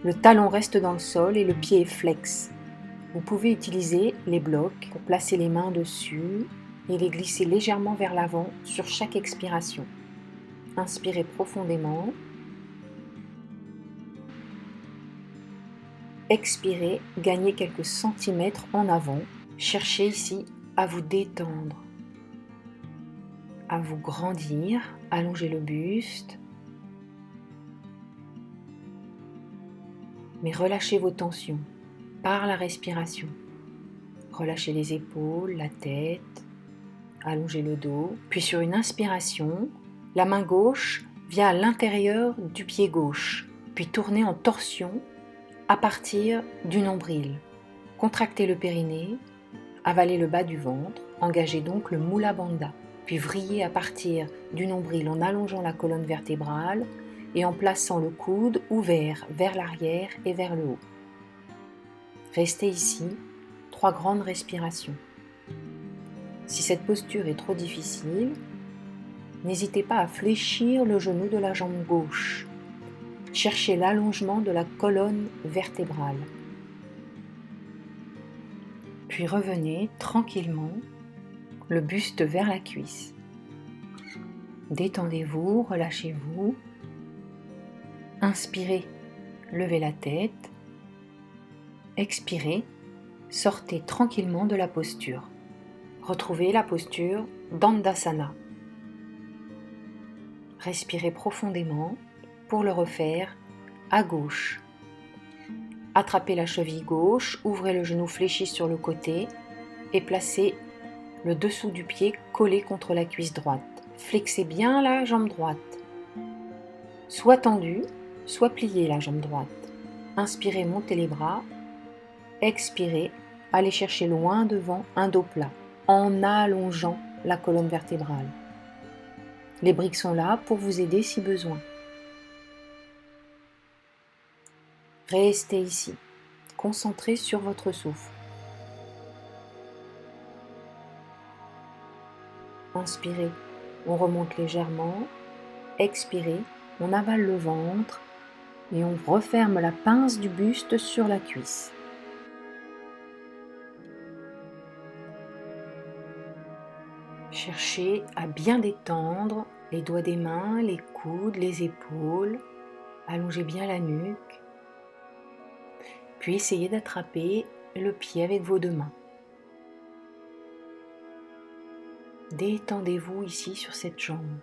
Le talon reste dans le sol et le pied est flex. Vous pouvez utiliser les blocs pour placer les mains dessus et les glisser légèrement vers l'avant sur chaque expiration. Inspirez profondément. Expirez, gagnez quelques centimètres en avant. Cherchez ici à vous détendre, à vous grandir, allongez le buste. Mais relâchez vos tensions par la respiration. Relâchez les épaules, la tête, allongez le dos. Puis sur une inspiration, la main gauche vient à l'intérieur du pied gauche, puis tournez en torsion à partir du nombril. Contractez le périnée, avalez le bas du ventre, engagez donc le Mula Bandha. Puis vrillez à partir du nombril en allongeant la colonne vertébrale et en plaçant le coude ouvert vers l'arrière et vers le haut. Restez ici, 3 grandes respirations. Si cette posture est trop difficile, n'hésitez pas à fléchir le genou de la jambe gauche. Cherchez l'allongement de la colonne vertébrale. Puis revenez tranquillement, le buste vers la cuisse. Détendez-vous, relâchez-vous. Inspirez, levez la tête. Expirez, sortez tranquillement de la posture. Retrouvez la posture Dandasana. Respirez profondément. Pour le refaire, à gauche. Attrapez la cheville gauche, ouvrez le genou fléchi sur le côté et placez le dessous du pied collé contre la cuisse droite. Flexez bien la jambe droite. Soit tendue, soit pliée la jambe droite. Inspirez, montez les bras. Expirez, allez chercher loin devant un dos plat en allongeant la colonne vertébrale. Les briques sont là pour vous aider si besoin. Restez ici, concentré sur votre souffle. Inspirez, on remonte légèrement. Expirez, on avale le ventre et on referme la pince du buste sur la cuisse. Cherchez à bien détendre les doigts des mains, les coudes, les épaules. Allongez bien la nuque. Puis essayez d'attraper le pied avec vos deux mains. Détendez-vous ici sur cette jambe.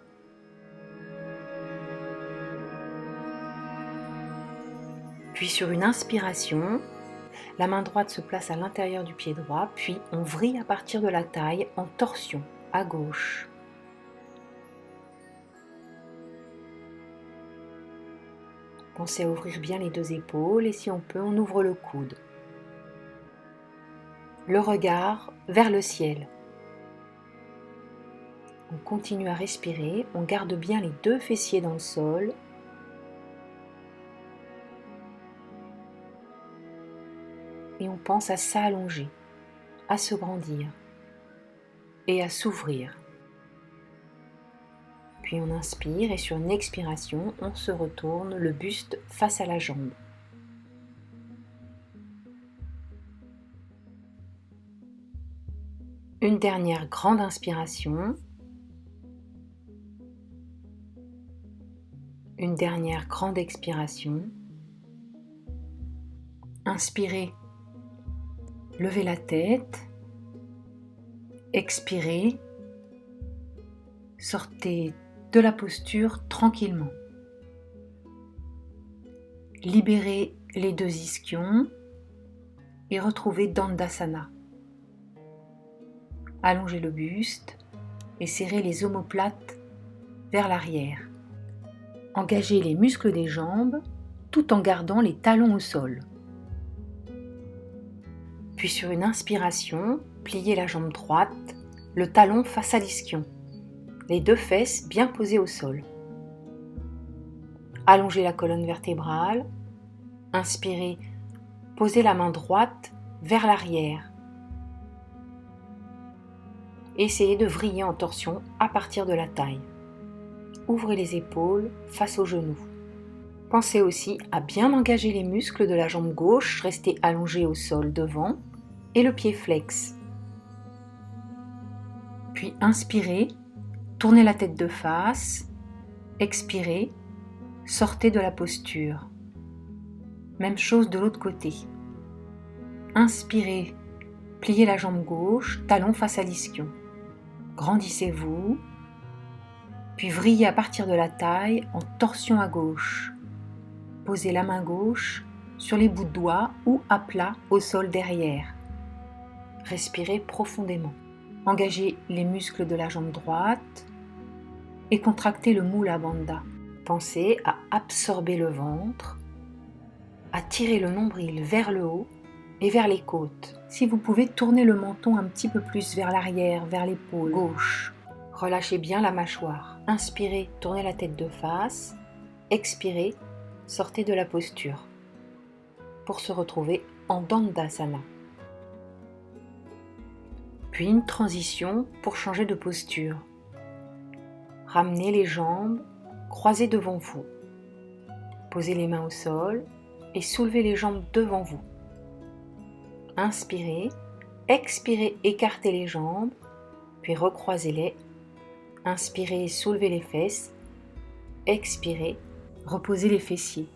Puis sur une inspiration, la main droite se place à l'intérieur du pied droit, puis on vrille à partir de la taille en torsion à gauche. Pensez à ouvrir bien les deux épaules et si on peut, on ouvre le coude. Le regard vers le ciel. On continue à respirer, on garde bien les deux fessiers dans le sol. Et on pense à s'allonger, à se grandir et à s'ouvrir. Puis on inspire et sur une expiration, on se retourne le buste face à la jambe. Une dernière grande inspiration. Une dernière grande expiration. Inspirez, levez la tête. Expirez, sortez de la posture tranquillement. Libérez les deux ischions et retrouvez Dandasana. Allongez le buste et serrez les omoplates vers l'arrière. Engagez les muscles des jambes tout en gardant les talons au sol. Puis sur une inspiration, pliez la jambe droite, le talon face à l'ischion. Les deux fesses bien posées au sol. Allongez la colonne vertébrale. Inspirez, posez la main droite vers l'arrière. Essayez de vriller en torsion à partir de la taille. Ouvrez les épaules face aux genoux. Pensez aussi à bien engager les muscles de la jambe gauche, restez allongé au sol devant et le pied flex. Puis inspirez, tournez la tête de face, expirez, sortez de la posture. Même chose de l'autre côté. Inspirez, pliez la jambe gauche, talon face à l'ischion. Grandissez-vous, puis vrillez à partir de la taille en torsion à gauche. Posez la main gauche sur les bouts de doigts ou à plat au sol derrière. Respirez profondément. Engagez les muscles de la jambe droite et contractez le Mula Bandha. Pensez à absorber le ventre, à tirer le nombril vers le haut et vers les côtes. Si vous pouvez, tourner le menton un petit peu plus vers l'arrière, vers l'épaule gauche. Relâchez bien la mâchoire. Inspirez, tournez la tête de face. Expirez, sortez de la posture pour se retrouver en Dandasana. Puis une transition pour changer de posture. Ramenez les jambes croisées devant vous. Posez les mains au sol et soulevez les jambes devant vous. Inspirez, expirez, écartez les jambes, puis recroisez-les. Inspirez, soulevez les fesses. Expirez, Reposez les fessiers.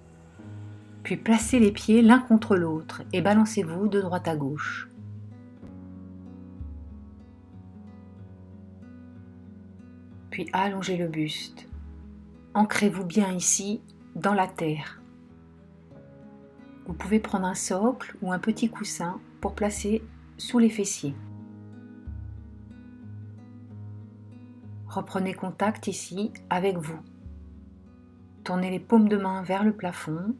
Puis placez les pieds l'un contre l'autre et balancez-vous de droite à gauche. Puis allongez le buste. Ancrez-vous bien ici, dans la terre. Vous pouvez prendre un socle ou un petit coussin pour placer sous les fessiers. Reprenez contact ici avec vous. Tournez les paumes de main vers le plafond.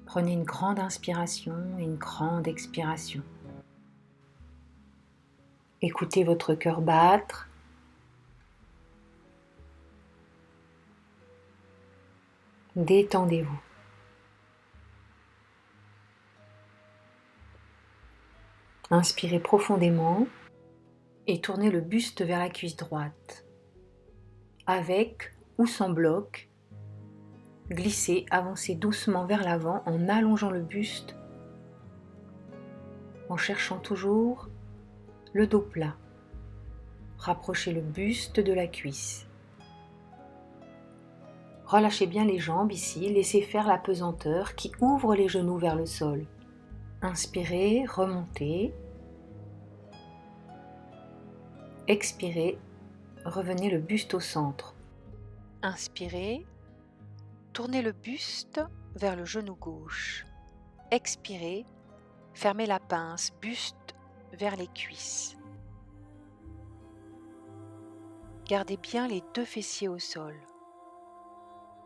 Prenez une grande inspiration et une grande expiration. Écoutez votre cœur battre. Détendez-vous. Inspirez profondément et tournez le buste vers la cuisse droite. Avec ou sans bloc, glissez, avancez doucement vers l'avant en allongeant le buste, en cherchant toujours le dos plat. Rapprochez le buste de la cuisse. Relâchez bien les jambes ici, laissez faire la pesanteur qui ouvre les genoux vers le sol. Inspirez, remontez. Expirez, revenez le buste au centre. Inspirez, tournez le buste vers le genou gauche. Expirez, fermez la pince, buste vers les cuisses. Gardez bien les deux fessiers au sol.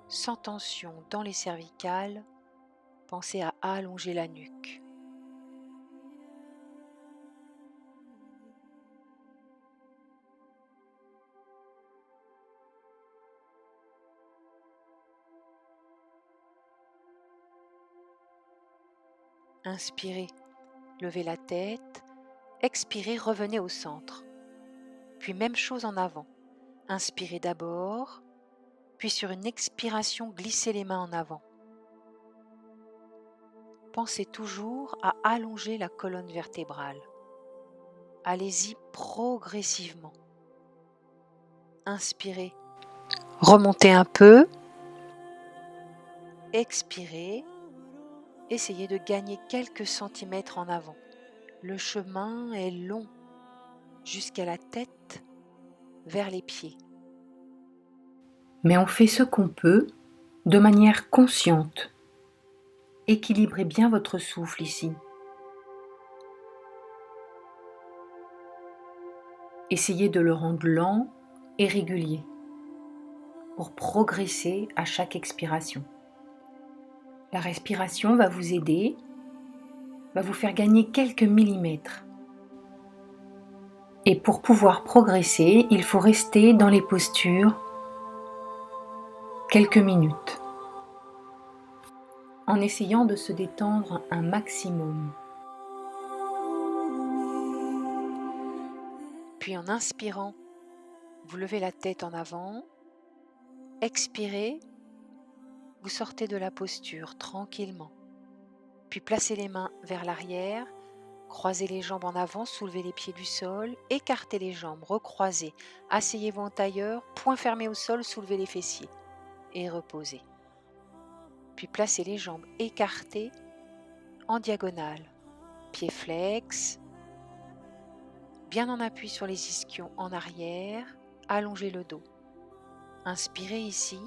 Sans tension dans les cervicales, pensez à allonger la nuque. Inspirez, levez la tête. Expirez, revenez au centre. Puis même chose en avant. Inspirez d'abord, puis sur une expiration, glissez les mains en avant. Pensez toujours à allonger la colonne vertébrale. Allez-y progressivement. Inspirez, remontez un peu. Expirez, essayez de gagner quelques centimètres en avant. Le chemin est long jusqu'à la tête, vers les pieds. Mais on fait ce qu'on peut de manière consciente. Équilibrez bien votre souffle ici. Essayez de le rendre lent et régulier pour progresser à chaque expiration. La respiration va vous aider, va vous faire gagner quelques millimètres. Et pour pouvoir progresser, il faut rester dans les postures quelques minutes, en essayant de se détendre un maximum. Puis en inspirant, vous levez la tête en avant, expirez, vous sortez de la posture tranquillement. Puis placez les mains vers l'arrière, croisez les jambes en avant, soulevez les pieds du sol, écartez les jambes, recroisez, asseyez-vous en tailleur, poings fermés au sol, soulevez les fessiers et reposez. Puis placez les jambes écartées en diagonale, pieds flex, bien en appui sur les ischions en arrière, allongez le dos. Inspirez ici.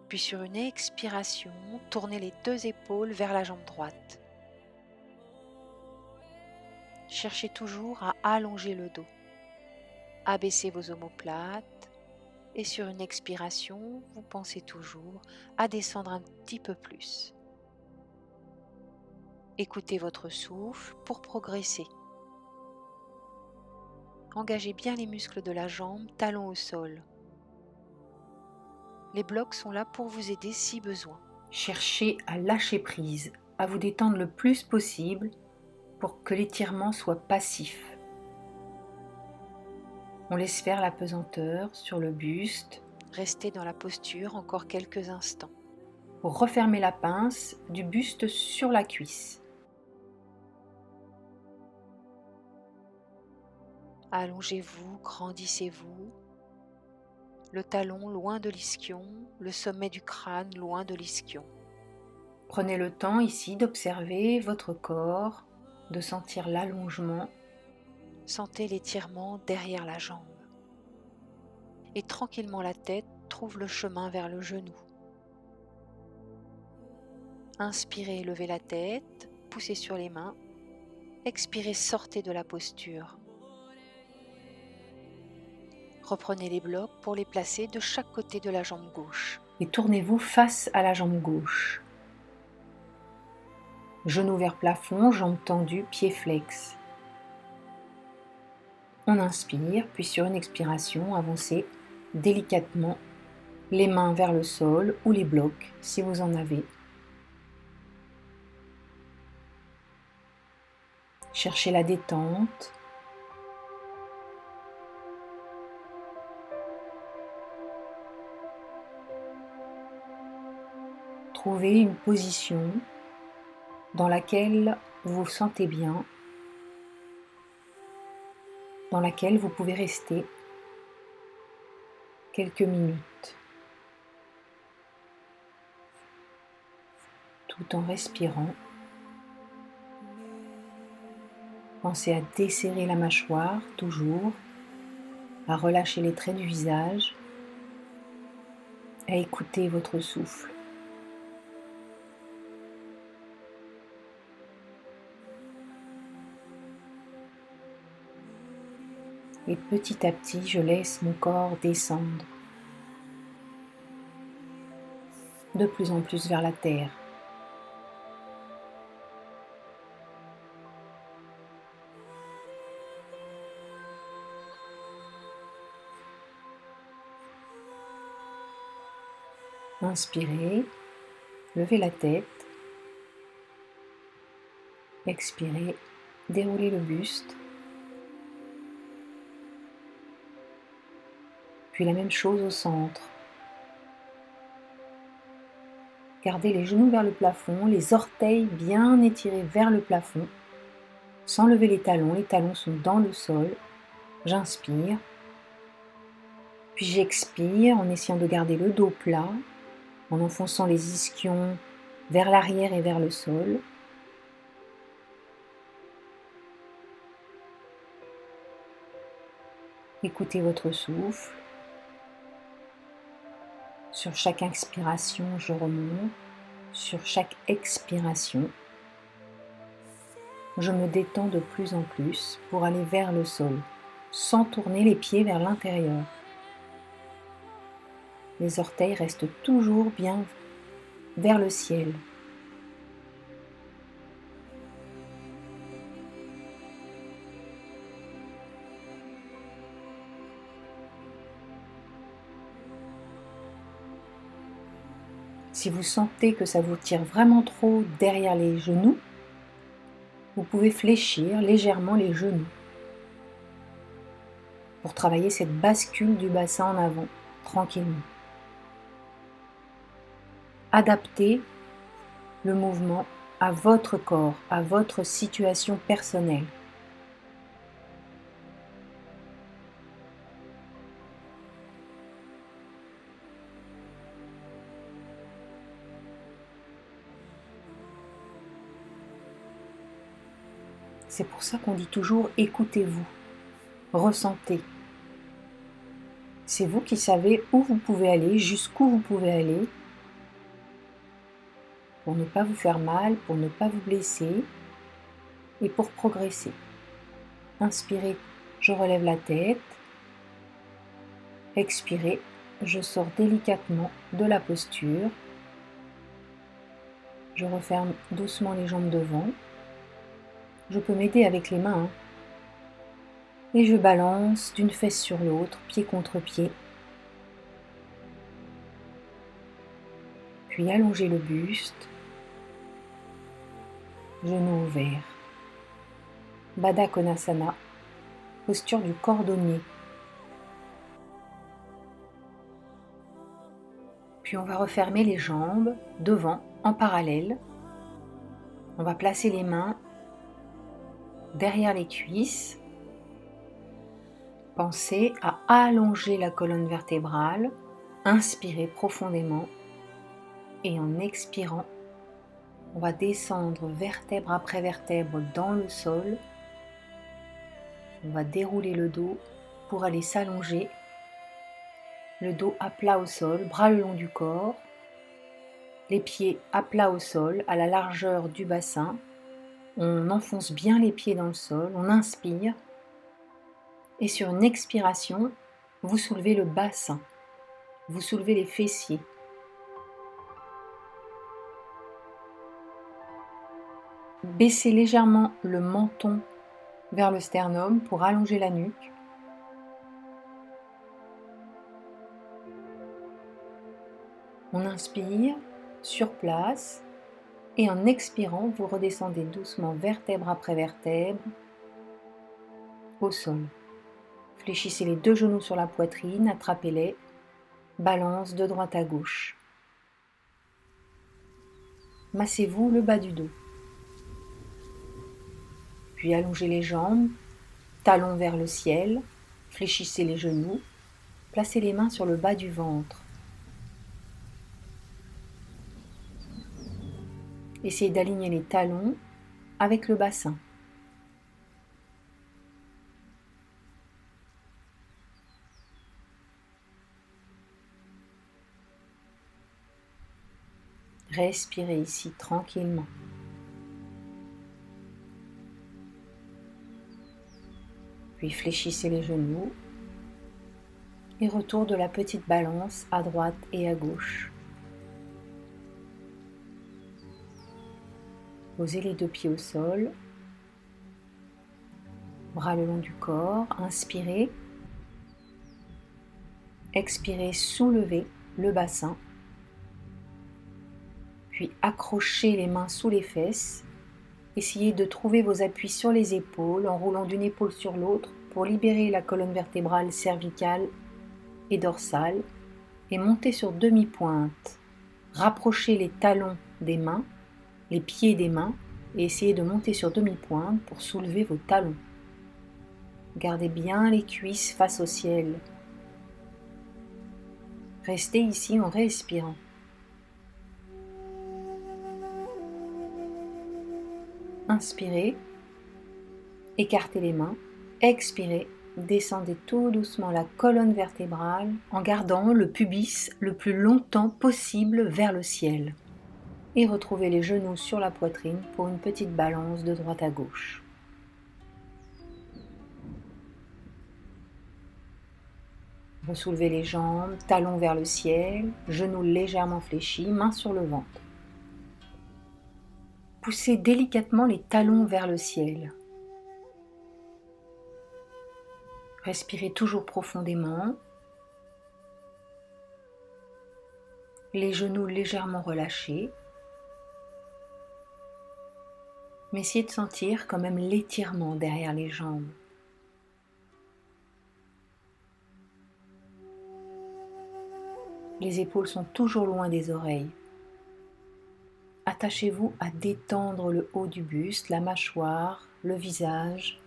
Puis sur une expiration, tournez les deux épaules vers la jambe droite. Cherchez toujours à allonger le dos. Abaissez vos omoplates et sur une expiration, vous pensez toujours à descendre un petit peu plus. Écoutez votre souffle pour progresser. Engagez bien les muscles de la jambe, talons au sol. Les blocs sont là pour vous aider si besoin. Cherchez à lâcher prise, à vous détendre le plus possible pour que l'étirement soit passif. On laisse faire la pesanteur sur le buste. Restez dans la posture encore quelques instants. Pour refermer la pince du buste sur la cuisse. Allongez-vous, grandissez-vous. Le talon loin de l'ischion, le sommet du crâne loin de l'ischion. Prenez le temps ici d'observer votre corps, de sentir l'allongement. Sentez l'étirement derrière la jambe. Et tranquillement la tête trouve le chemin vers le genou. Inspirez, levez la tête, poussez sur les mains. Expirez, sortez de la posture. Reprenez les blocs pour les placer de chaque côté de la jambe gauche. Et tournez-vous face à la jambe gauche. Genoux vers plafond, jambes tendues, pieds flex. On inspire, puis sur une expiration, avancez délicatement les mains vers le sol ou les blocs si vous en avez. Cherchez la détente. Trouvez une position dans laquelle vous vous sentez bien, dans laquelle vous pouvez rester quelques minutes, tout en respirant. Pensez à desserrer la mâchoire, toujours, à relâcher les traits du visage, à écouter votre souffle. Et petit à petit, je laisse mon corps descendre de plus en plus vers la terre. Inspirez, levez la tête. Expirez, déroulez le buste. Puis la même chose au centre. Gardez les genoux vers le plafond, les orteils bien étirés vers le plafond, sans lever les talons sont dans le sol. J'inspire, puis j'expire en essayant de garder le dos plat, en enfonçant les ischions vers l'arrière et vers le sol. Écoutez votre souffle. Sur chaque inspiration, je remonte. Sur chaque expiration, je me détends de plus en plus pour aller vers le sol, sans tourner les pieds vers l'intérieur. Les orteils restent toujours bien vers le ciel. Si vous sentez que ça vous tire vraiment trop derrière les genoux, vous pouvez fléchir légèrement les genoux pour travailler cette bascule du bassin en avant, tranquillement. Adaptez le mouvement à votre corps, à votre situation personnelle. C'est pour ça qu'on dit toujours écoutez-vous, ressentez. C'est vous qui savez où vous pouvez aller, jusqu'où vous pouvez aller, pour ne pas vous faire mal, pour ne pas vous blesser et pour progresser. Inspirez, je relève la tête. Expirez, je sors délicatement de la posture. Je referme doucement les jambes devant. Je peux m'aider avec les mains. Et je balance d'une fesse sur l'autre, pied contre pied. Puis allongez le buste. Genoux ouverts. Baddha Konasana, posture du cordonnier. Puis on va refermer les jambes devant en parallèle. On va placer les mains derrière les cuisses. Pensez à allonger la colonne vertébrale, inspirez profondément et en expirant, on va descendre vertèbre après vertèbre dans le sol. On va dérouler le dos pour aller s'allonger. Le dos à plat au sol, bras le long du corps. Les pieds à plat au sol, à la largeur du bassin. On enfonce bien les pieds dans le sol, on inspire. Et sur une expiration, vous soulevez le bassin. Vous soulevez les fessiers. Baissez légèrement le menton vers le sternum pour allonger la nuque. On inspire sur place et en expirant, vous redescendez doucement vertèbre après vertèbre au sol. Fléchissez les deux genoux sur la poitrine, attrapez-les, balance de droite à gauche. Massez-vous le bas du dos. Puis allongez les jambes, talons vers le ciel, fléchissez les genoux, placez les mains sur le bas du ventre. Essayez d'aligner les talons avec le bassin. Respirez ici tranquillement. Puis fléchissez les genoux et retour de la petite balance à droite et à gauche. Posez les deux pieds au sol, bras le long du corps, inspirez, expirez, soulevez le bassin, puis accrochez les mains sous les fesses, essayez de trouver vos appuis sur les épaules en roulant d'une épaule sur l'autre pour libérer la colonne vertébrale cervicale et dorsale et montez sur demi-pointe. Rapprochez les talons des mains, les pieds des mains et essayez de monter sur demi-pointe pour soulever vos talons. Gardez bien les cuisses face au ciel. Restez ici en respirant. Inspirez, écartez les mains, expirez, descendez tout doucement la colonne vertébrale en gardant le pubis le plus longtemps possible vers le ciel. Et retrouvez les genoux sur la poitrine pour une petite balance de droite à gauche. Ressoulevez les jambes, talons vers le ciel, genoux légèrement fléchis, mains sur le ventre. Poussez délicatement les talons vers le ciel. Respirez toujours profondément. Les genoux légèrement relâchés. Mais essayez de sentir quand même l'étirement derrière les jambes. Les épaules sont toujours loin des oreilles. Attachez-vous à détendre le haut du buste, la mâchoire, le visage,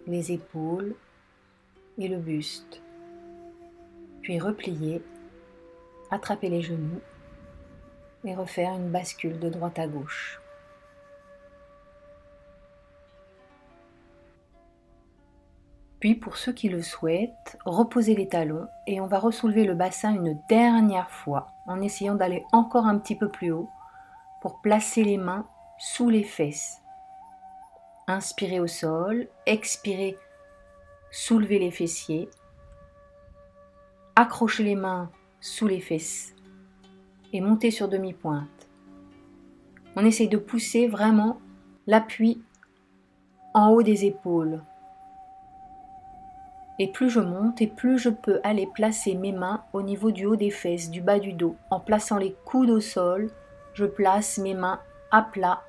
les épaules et le buste. Puis repliez, attrapez les genoux et refaire une bascule de droite à gauche. Puis pour ceux qui le souhaitent, reposez les talons et on va ressoulever le bassin une dernière fois en essayant d'aller encore un petit peu plus haut pour placer les mains sous les fesses. Inspirez au sol, expirez, soulevez les fessiers, accrochez les mains sous les fesses et montez sur demi-pointe. On essaye de pousser vraiment l'appui en haut des épaules. Et plus je monte et plus je peux aller placer mes mains au niveau du haut des fesses, du bas du dos. En plaçant les coudes au sol, je place mes mains à plat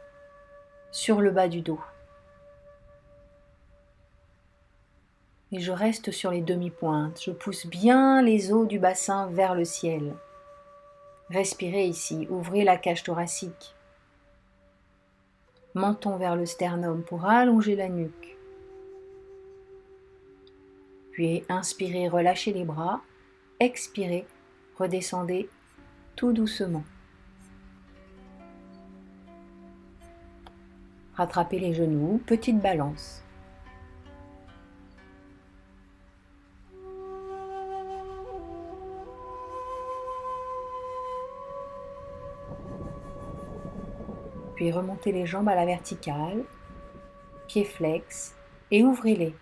sur le bas du dos. Et je reste sur les demi-pointes. Je pousse bien les os du bassin vers le ciel. Respirez ici, ouvrez la cage thoracique. Menton vers le sternum pour allonger la nuque. Puis inspirez, relâchez les bras. Expirez, redescendez tout doucement. Rattrapez les genoux, petite balance. Puis remontez les jambes à la verticale, pieds flex et ouvrez-les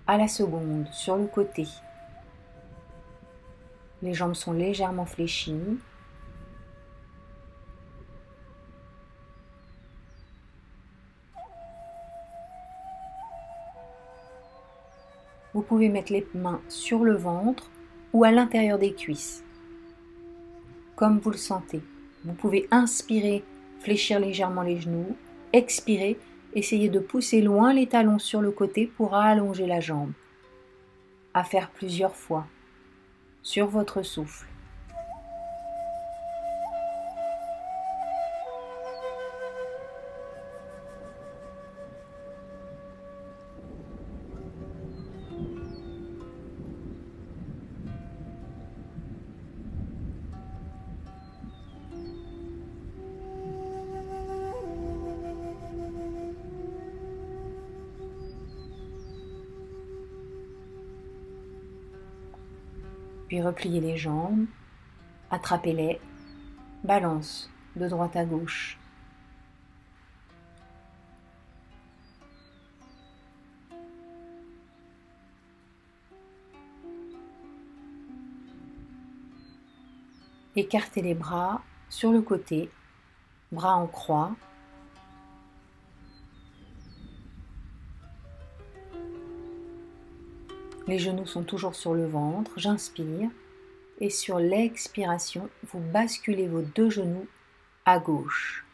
à la seconde sur le côté. Les jambes sont légèrement fléchies. Vous pouvez mettre les mains sur le ventre ou à l'intérieur des cuisses, comme vous le sentez. Vous pouvez inspirer, fléchir légèrement les genoux, expirer, essayez de pousser loin les talons sur le côté pour allonger la jambe. À faire plusieurs fois, sur votre souffle. Puis repliez les jambes, attrapez-les, balance de droite à gauche. Écartez les bras sur le côté, bras en croix. Les genoux sont toujours sur le ventre, j'inspire. Et sur l'expiration, vous basculez vos deux genoux à gauche.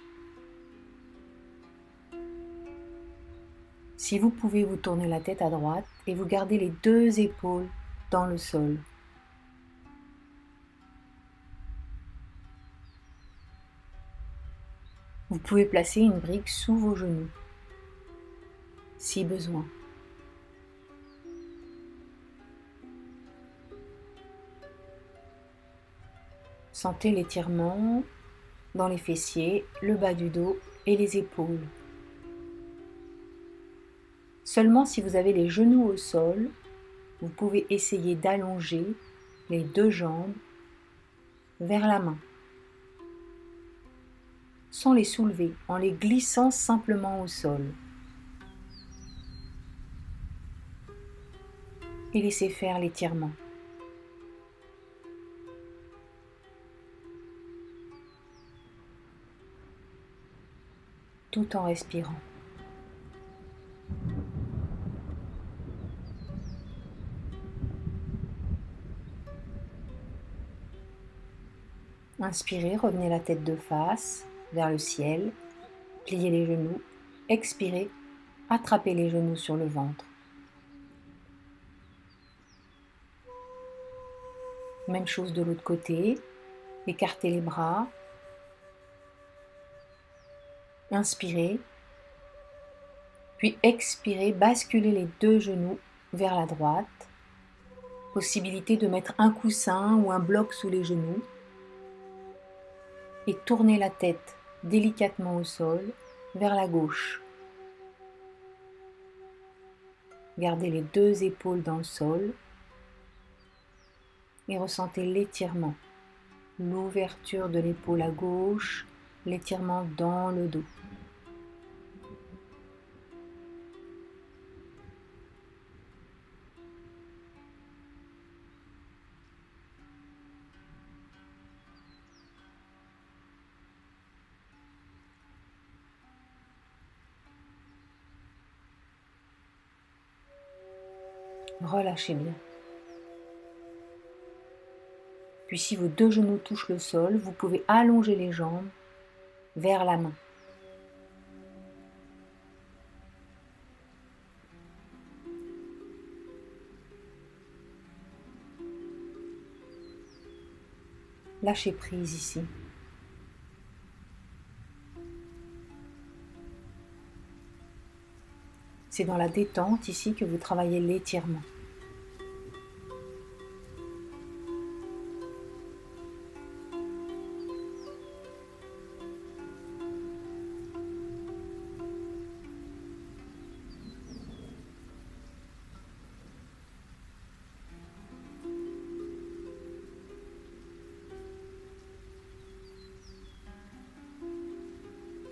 Si vous pouvez, vous tournez la tête à droite et vous gardez les deux épaules dans le sol. Vous pouvez placer une brique sous vos genoux, si besoin. Sentez l'étirement dans les fessiers, le bas du dos et les épaules. Seulement si vous avez les genoux au sol, vous pouvez essayer d'allonger les deux jambes vers la main, sans les soulever, en les glissant simplement au sol. Et laissez faire l'étirement. Tout en respirant. Inspirez, revenez la tête de face vers le ciel, pliez les genoux, expirez, attrapez les genoux sur le ventre. Même chose de l'autre côté, écartez les bras, inspirez, puis expirez, basculez les deux genoux vers la droite. Possibilité de mettre un coussin ou un bloc sous les genoux. Et tournez la tête délicatement au sol vers la gauche. Gardez les deux épaules dans le sol et ressentez l'étirement, l'ouverture de l'épaule à gauche, l'étirement dans le dos. Relâchez bien. Puis si vos deux genoux touchent le sol, vous pouvez allonger les jambes vers la main. Lâchez prise ici. C'est dans la détente ici que vous travaillez l'étirement.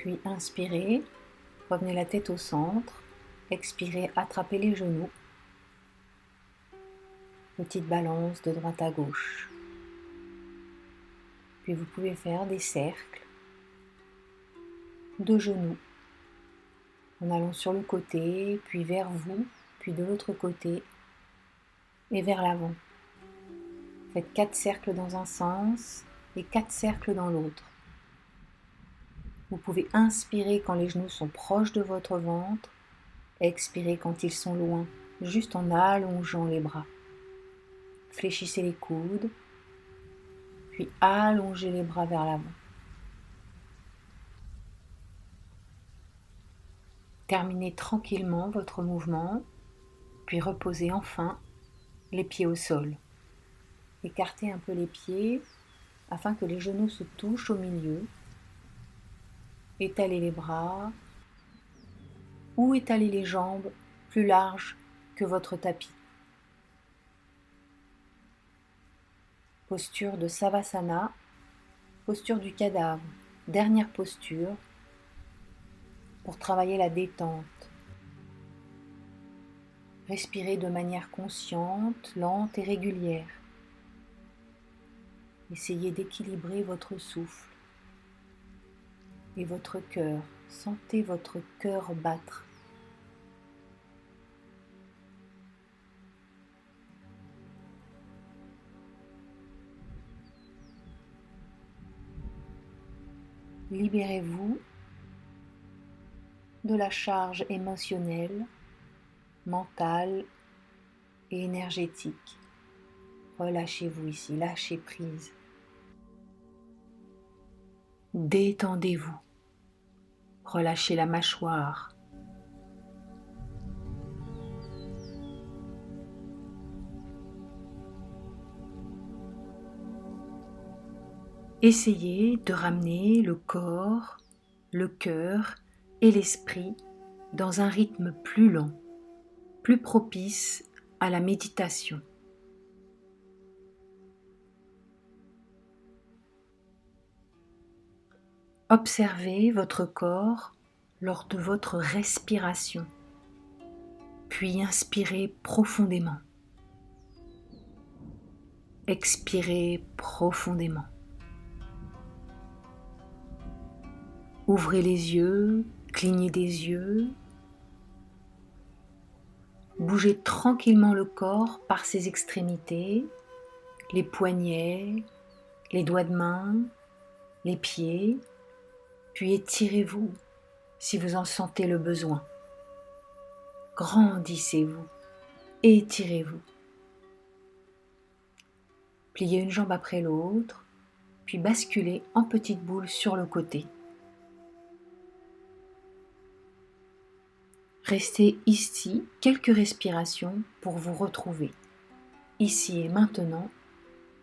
Puis inspirez, revenez la tête au centre, expirez, attrapez les genoux. Petite balance de droite à gauche. Puis vous pouvez faire des cercles de genoux en allant sur le côté, puis vers vous, puis de l'autre côté et vers l'avant. Faites 4 cercles dans un sens et 4 cercles dans l'autre. Vous pouvez inspirer quand les genoux sont proches de votre ventre, expirez quand ils sont loin, juste en allongeant les bras. Fléchissez les coudes, puis allongez les bras vers l'avant. Terminez tranquillement votre mouvement, puis reposez enfin les pieds au sol. Écartez un peu les pieds afin que les genoux se touchent au milieu. Étalez les bras ou étalez les jambes plus larges que votre tapis. Posture de Savasana, posture du cadavre, dernière posture pour travailler la détente. Respirez de manière consciente, lente et régulière. Essayez d'équilibrer votre souffle et votre cœur. Sentez votre cœur battre. Libérez-vous de la charge émotionnelle, mentale et énergétique. Relâchez-vous ici, lâchez prise. Détendez-vous. Relâchez la mâchoire. Essayez de ramener le corps, le cœur et l'esprit dans un rythme plus lent, plus propice à la méditation. Observez votre corps lors de votre respiration, puis inspirez profondément. Expirez profondément. Ouvrez les yeux, clignez des yeux. Bougez tranquillement le corps par ses extrémités, les poignets, les doigts de main, les pieds, puis étirez-vous si vous en sentez le besoin. Grandissez-vous, étirez-vous. Pliez une jambe après l'autre, puis basculez en petite boule sur le côté. Restez ici quelques respirations pour vous retrouver, ici et maintenant,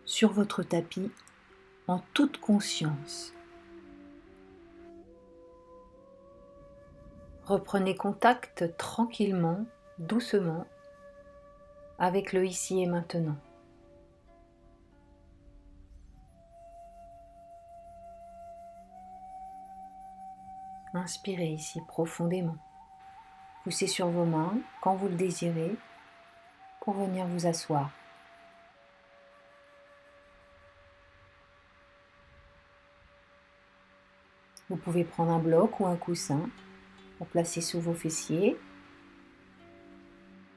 sur votre tapis, en toute conscience. Reprenez contact tranquillement, doucement, avec le ici et maintenant. Inspirez ici profondément. Poussez sur vos mains quand vous le désirez pour venir vous asseoir. Vous pouvez prendre un bloc ou un coussin pour placer sous vos fessiers.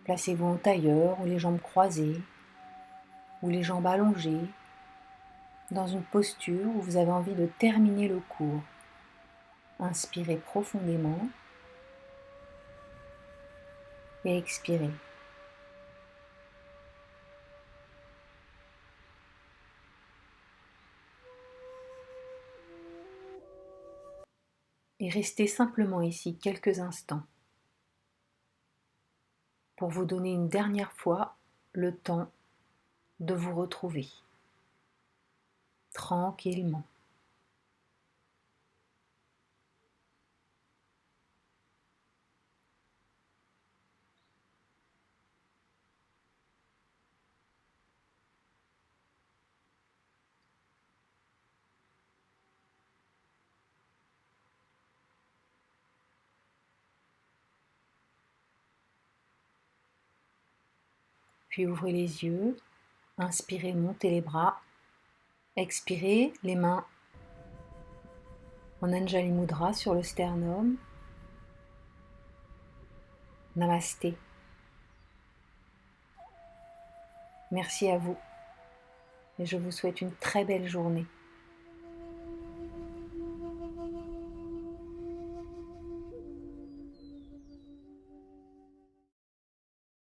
Placez-vous en tailleur ou les jambes croisées ou les jambes allongées dans une posture où vous avez envie de terminer le cours. Inspirez profondément et expirez. Et restez simplement ici quelques instants pour vous donner une dernière fois le temps de vous retrouver tranquillement. Puis ouvrez les yeux, inspirez, montez les bras, expirez, les mains en Anjali Mudra sur le sternum. Namasté. Merci à vous et je vous souhaite une très belle journée.